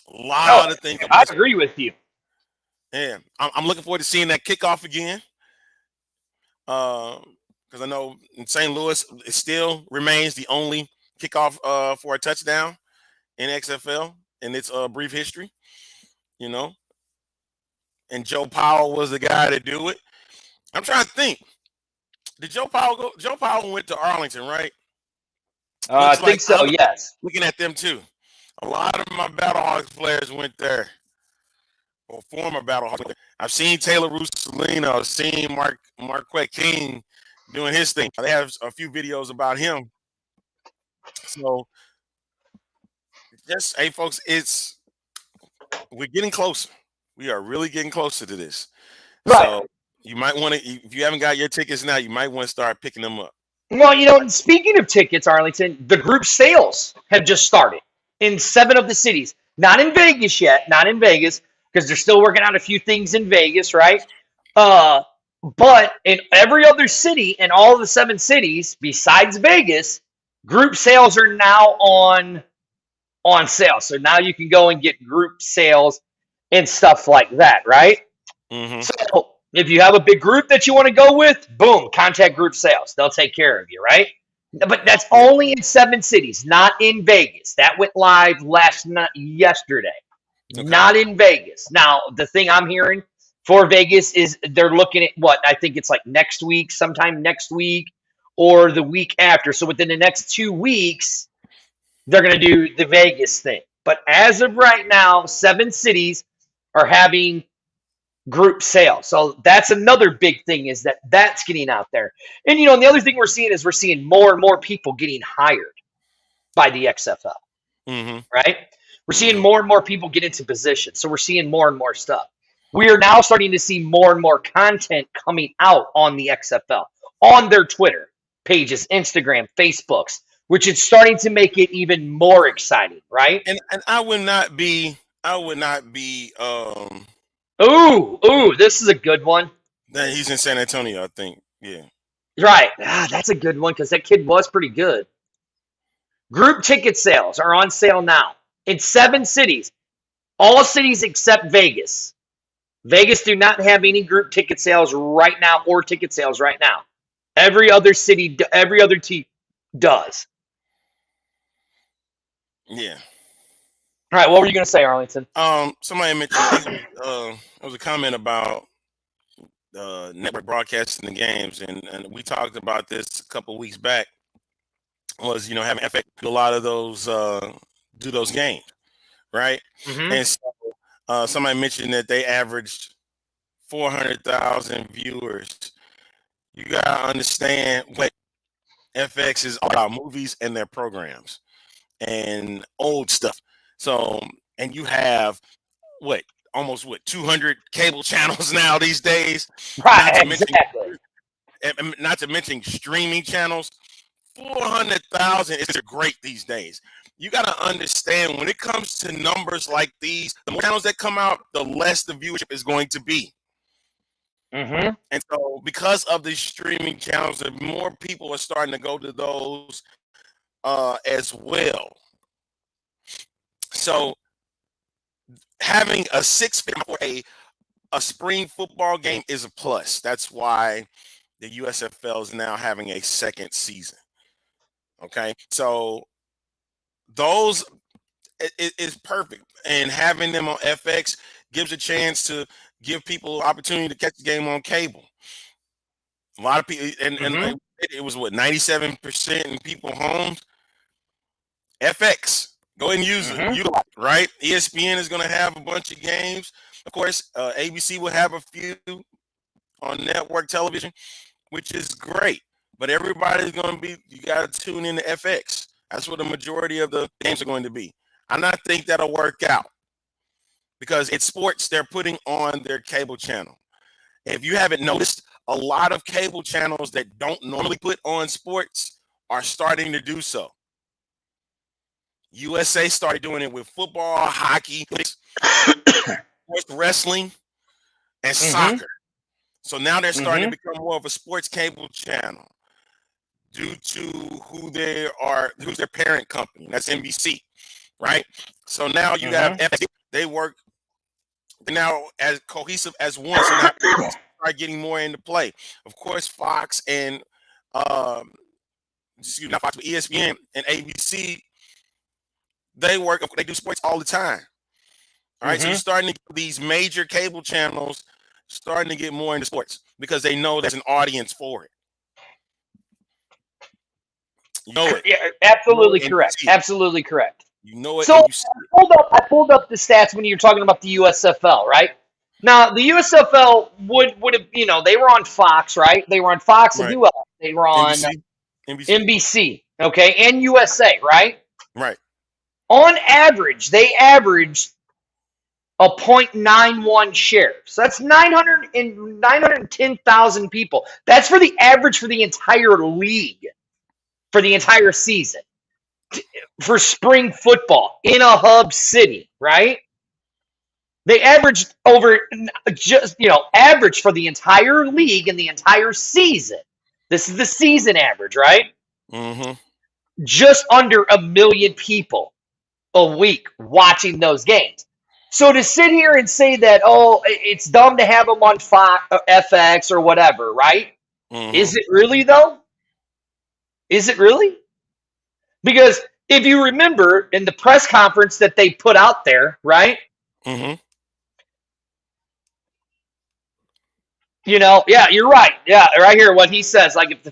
A Oh, lot of things. I agree with you. Yeah, I'm looking forward to seeing that kickoff again. Because I know in St. Louis it still remains the only kickoff for a touchdown in XFL in its brief history. You know, and Joe Powell was the guy to do it. I'm trying to think. Did Joe Powell go? Joe Powell went to Arlington, right? I Looks think like so. Yes. looking at them too. A lot of my Battlehawks players went there, or former Battlehawks. I've seen Taylor Russolino. I've seen Marquette King doing his thing. They have a few videos about him. So just, hey folks, we're getting closer. We are really getting closer to this. Right. So you might want to, if you haven't got your tickets now, you might want to start picking them up. Well, and speaking of tickets, Arlington, the group sales have just started in 7 of the cities. Not in Vegas yet, not in Vegas, because they're still working out a few things in Vegas, right? Uh, but in every other city, in all of the 7 cities besides Vegas, group sales are now on sale. So now you can go and get group sales and stuff like that, right? Mm-hmm. So if you have a big group that you want to go with, boom, contact group sales. They'll take care of you, right? But that's Yeah. only in 7 cities, not in Vegas. That went live last night, yesterday. Okay. Not in Vegas. Now, the thing I'm hearing for Vegas is they're looking at what I think it's like next week, sometime next week, or the week after. So within the next 2 weeks, they're going to do the Vegas thing. But as of right now, 7 cities are having group sales. So that's another big thing, is that's getting out there. And and the other thing we're seeing is we're seeing more and more people getting hired by the XFL, Mm-hmm. right? We're seeing Mm-hmm. more and more people get into positions. So we're seeing more and more stuff. We are now starting to see more and more content coming out on the XFL, on their Twitter pages, Instagram, Facebooks, which is starting to make it even more exciting, right? And I would not be Ooh, this is a good one. that he's in San Antonio, I think. Yeah. Right. That's a good one because that kid was pretty good. Group ticket sales are on sale now in 7 cities, all cities except Vegas. Vegas do not have any group ticket sales right now or ticket sales right now. Every other city, every other team does. Yeah. All right, what were you going to say, Arlington? Somebody mentioned, I think it was a comment about network broadcasting the games, and we talked about this a couple weeks back. Was having FX do a lot of those do those games, right? Mm-hmm. And so somebody mentioned that they averaged 400,000 viewers You gotta understand what FX is all about: movies and their programs and old stuff. So, and you have what almost what 200 cable channels now these days. Right, Not to mention, exactly. not to mention streaming channels. 400,000 is great these days. You got to understand when it comes to numbers like these, the more channels that come out, the less the viewership is going to be. Mm-hmm. And so, because of these streaming channels, the more people are starting to go to those as well. So, having a for a spring football game is a plus. That's why the USFL is now having a second season. Okay, so those is perfect, and having them on FX gives a chance to give people opportunity to catch the game on cable. A lot of people, and Mm-hmm. it was what 97% in people homes. FX, go ahead and use it, Mm-hmm. utilize it, right? ESPN is going to have a bunch of games. Of course, ABC will have a few on network television, which is great. But everybody's going to be, you got to tune in to FX. That's what the majority of the games are going to be. I not think that'll work out because it's sports they're putting on their cable channel. If you haven't noticed, a lot of cable channels that don't normally put on sports are starting to do so. USA started doing it with football, hockey, wrestling, and Mm-hmm. soccer. So now they're starting Mm-hmm. to become more of a sports cable channel due to who they are, who's their parent company. That's NBC, right? So now you have Mm-hmm. FX. They work now as cohesive as one. So now start getting more into play. Of course, Fox and not Fox, but ESPN and ABC, they do sports all the time. All right, so you're Mm-hmm. starting to get these major cable channels starting to get more into sports because they know there's an audience for it. You know it. Yeah, You know absolutely it and you correct. see it. Absolutely correct. You know it So and you see it. I pulled up the stats when you were talking about the USFL, right? Now the USFL would have, they were on Fox, right? They were on Fox, and Right. who else? They were on NBC. NBC. NBC, okay, and USA, right? Right. On average, they averaged a 0.91 share. So that's 910,000 people. That's for the average for the entire league for the entire season for spring football in a hub city, right? They averaged over just, average for the entire league in the entire season. This is the season average, right? Mm-hmm. Just under a million people a week watching those games. So to sit here and say that, oh, it's dumb to have them on Fox, FX or whatever, right? Mm-hmm. Is it really though? Is it really? Because if you remember in the press conference that they put out there, right? Mm-hmm. Yeah, you're right. Yeah, right here, what he says. Like, if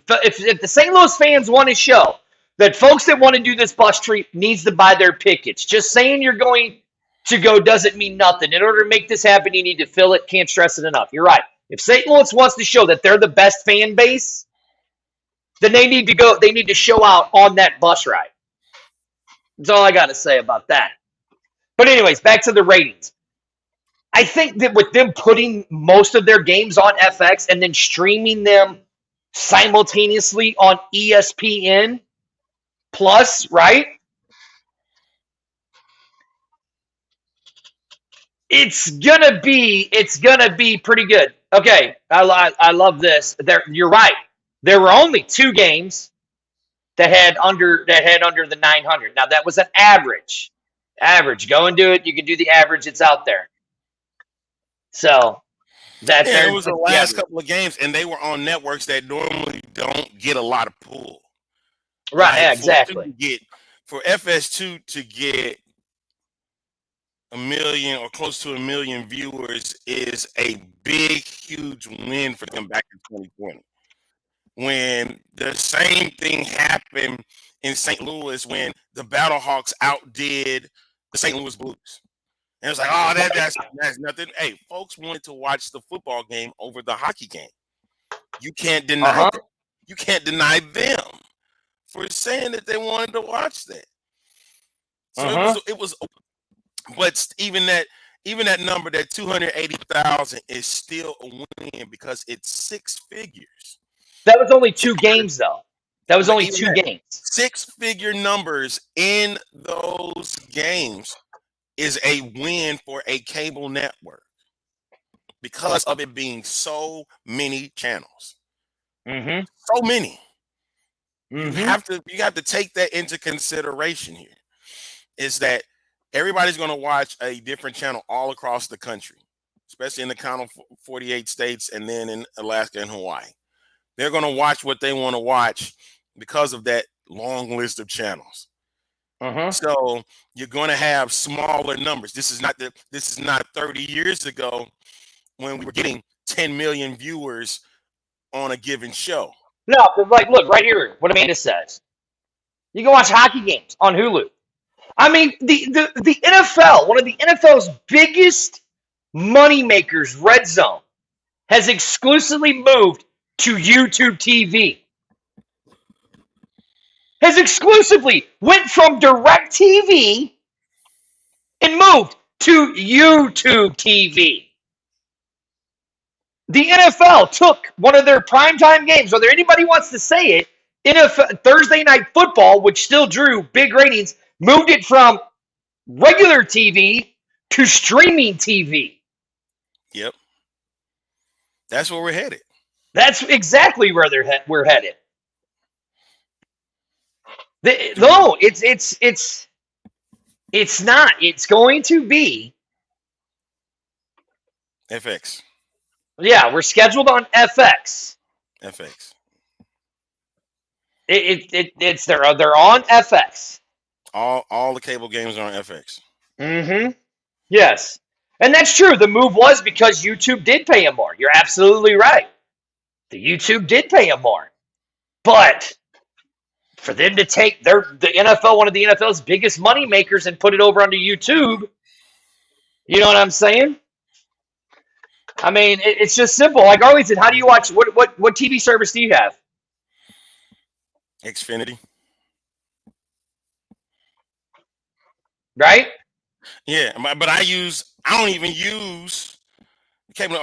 the St. Louis fans want to show that folks that want to do this bus trip needs to buy their tickets, just saying you're going to go doesn't mean nothing. In order to make this happen, you need to fill it. Can't stress it enough. You're right. If St. Louis wants to show that they're the best fan base, then they need to go. They need to show out on that bus ride. That's all I got to say about that. But anyways, back to the ratings. I think that with them putting most of their games on FX and then streaming them simultaneously on ESPN Plus, right? It's gonna be pretty good. Okay, I love this. You're right. There were only two games that had under the 900. Now that was an average. Average. Go and do it. You can do the average. It's out there. So Yeah, it was the that's the last average. couple of games, and they were on networks that normally don't get a lot of pull. Right. Like Yeah, for them exactly. to get for FS2 to get a million or close to a million viewers is a big, huge win for them back in 2020. When the same thing happened in St. Louis when the Battlehawks outdid the St. Louis Blues. And it was like, oh, that's nothing. Hey, folks wanted to watch the football game over the hockey game. You can't deny Uh-huh. that. You can't deny them for saying that they wanted to watch that. So Uh-huh. it was, but even that number, that 280,000, is still a win because it's six figures. That was only 2 games, though. That was But only even 2 that games. six-figure numbers in those games is a win for a cable network because of it being so many channels. Mm-hmm. So many. Mm-hmm. You have to take that into consideration here. Is that everybody's going to watch a different channel all across the country, especially in the count of 48 states and then in Alaska and Hawaii. They're going to watch what they want to watch because of that long list of channels. Uh-huh. So you're going to have smaller numbers. This is not 30 years ago when we were getting 10 million viewers on a given show. No, because like, look right here, what Amanda says. You can watch hockey games on Hulu. I mean, the NFL, one of the NFL's biggest money makers, Red Zone, has exclusively moved to YouTube TV. Has exclusively went from direct TV and moved to YouTube TV. The NFL took one of their primetime games, whether anybody wants to say it, NFL Thursday Night Football, which still drew big ratings, moved it from regular TV to streaming TV. Yep. That's where we're headed. That's exactly where we're headed. No, it's not. It's going to be. FX. Yeah, we're scheduled on FX. FX. It's they're on FX. All the cable games are on FX. Mm-hmm. Yes. And that's true. The move was because YouTube did pay him more. You're absolutely right. The YouTube did pay him more. But for them to take the NFL, one of the NFL's biggest money makers, and put it over onto YouTube, you know what I'm saying? I mean, it's just simple. Like Arlington, how do you watch? What TV service do you have? Xfinity. Right? Yeah, but I don't even use cable.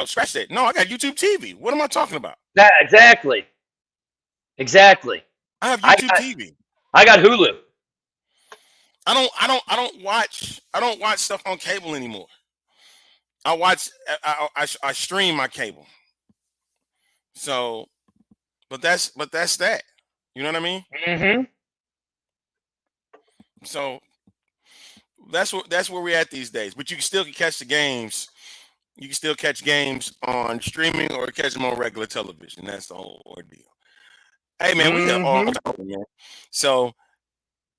Scratch that. No, I got YouTube TV. What am I talking about? That exactly. Exactly. I have YouTube TV. I got Hulu. I don't watch stuff on cable anymore. I stream my cable. So, but that's that. You know what I mean? Mm-hmm. So that's where we're at these days. But you can still catch the games. You can still catch games on streaming or catch them on regular television. That's the whole ordeal. Hey man, we got all man. So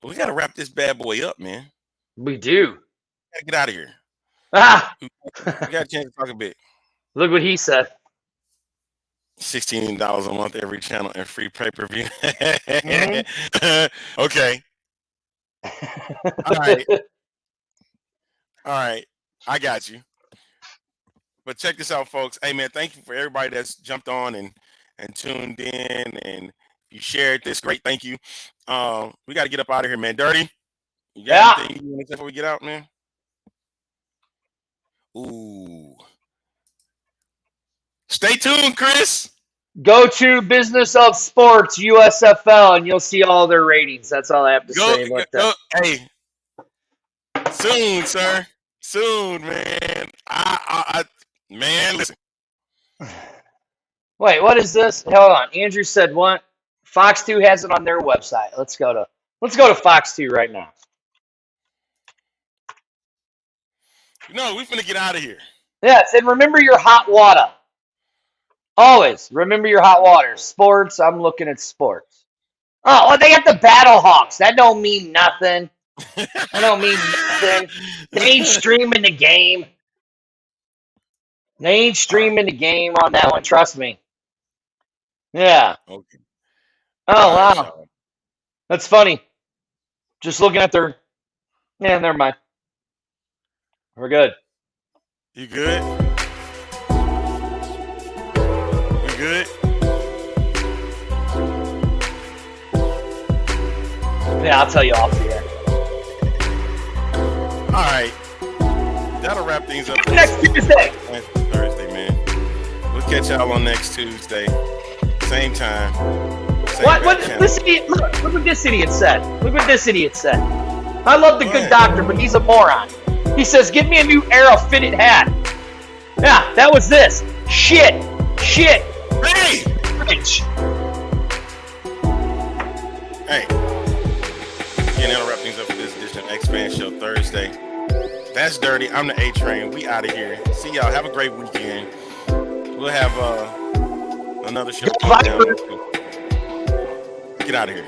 we got to wrap this bad boy up, man. We do. Gotta get out of here. Ah. We got a chance to talk a bit. Look what he said. $16 a month every channel and free pay-per-view. Okay. All right. All right. I got you. But check this out, folks. Hey man, thank you for everybody that's jumped on and tuned in, and you shared this. Great, thank you. We got to get up out of here, man. Dirty, you got anything you want to say before we get out, man? Ooh. Stay tuned, Chris. Go to Business of Sports, USFL, and you'll see all their ratings. That's all I have to say about that. Hey, soon, sir. Soon, man. Man, listen. Wait, what is this? Hold on. Andrew said what? Fox 2 has it on their website. Let's go to Fox 2 right now. No, we're finna get out of here. Yes, and remember your hot water. Always remember your hot water. Sports, I'm looking at sports. Oh, well, they got the Battle Hawks. That don't mean nothing. That don't mean nothing. They ain't streaming the game. They ain't streaming the game on that one. Trust me. Yeah. Okay. Oh, wow. That's funny. Just looking at their... Yeah, never mind. We're good. You good? You good? I'll tell you off the air. All right. That'll wrap things up. Next Tuesday. Thursday, man. We'll catch y'all on next Tuesday. Same time. What this idiot? Look what this idiot said. Look what this idiot said. I love the good doctor, but he's a moron. He says, "Give me a new Arrow fitted hat." Yeah, that was this. Shit. Hey! Rich. Hey. Again, that'll wrap things up for this edition of X-Fan Show Thursday. That's dirty. I'm the A-Train. We out of here. See y'all. Have a great weekend. We'll have another show. Get out of here.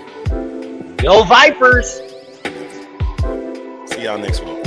Go Vipers. See y'all next week.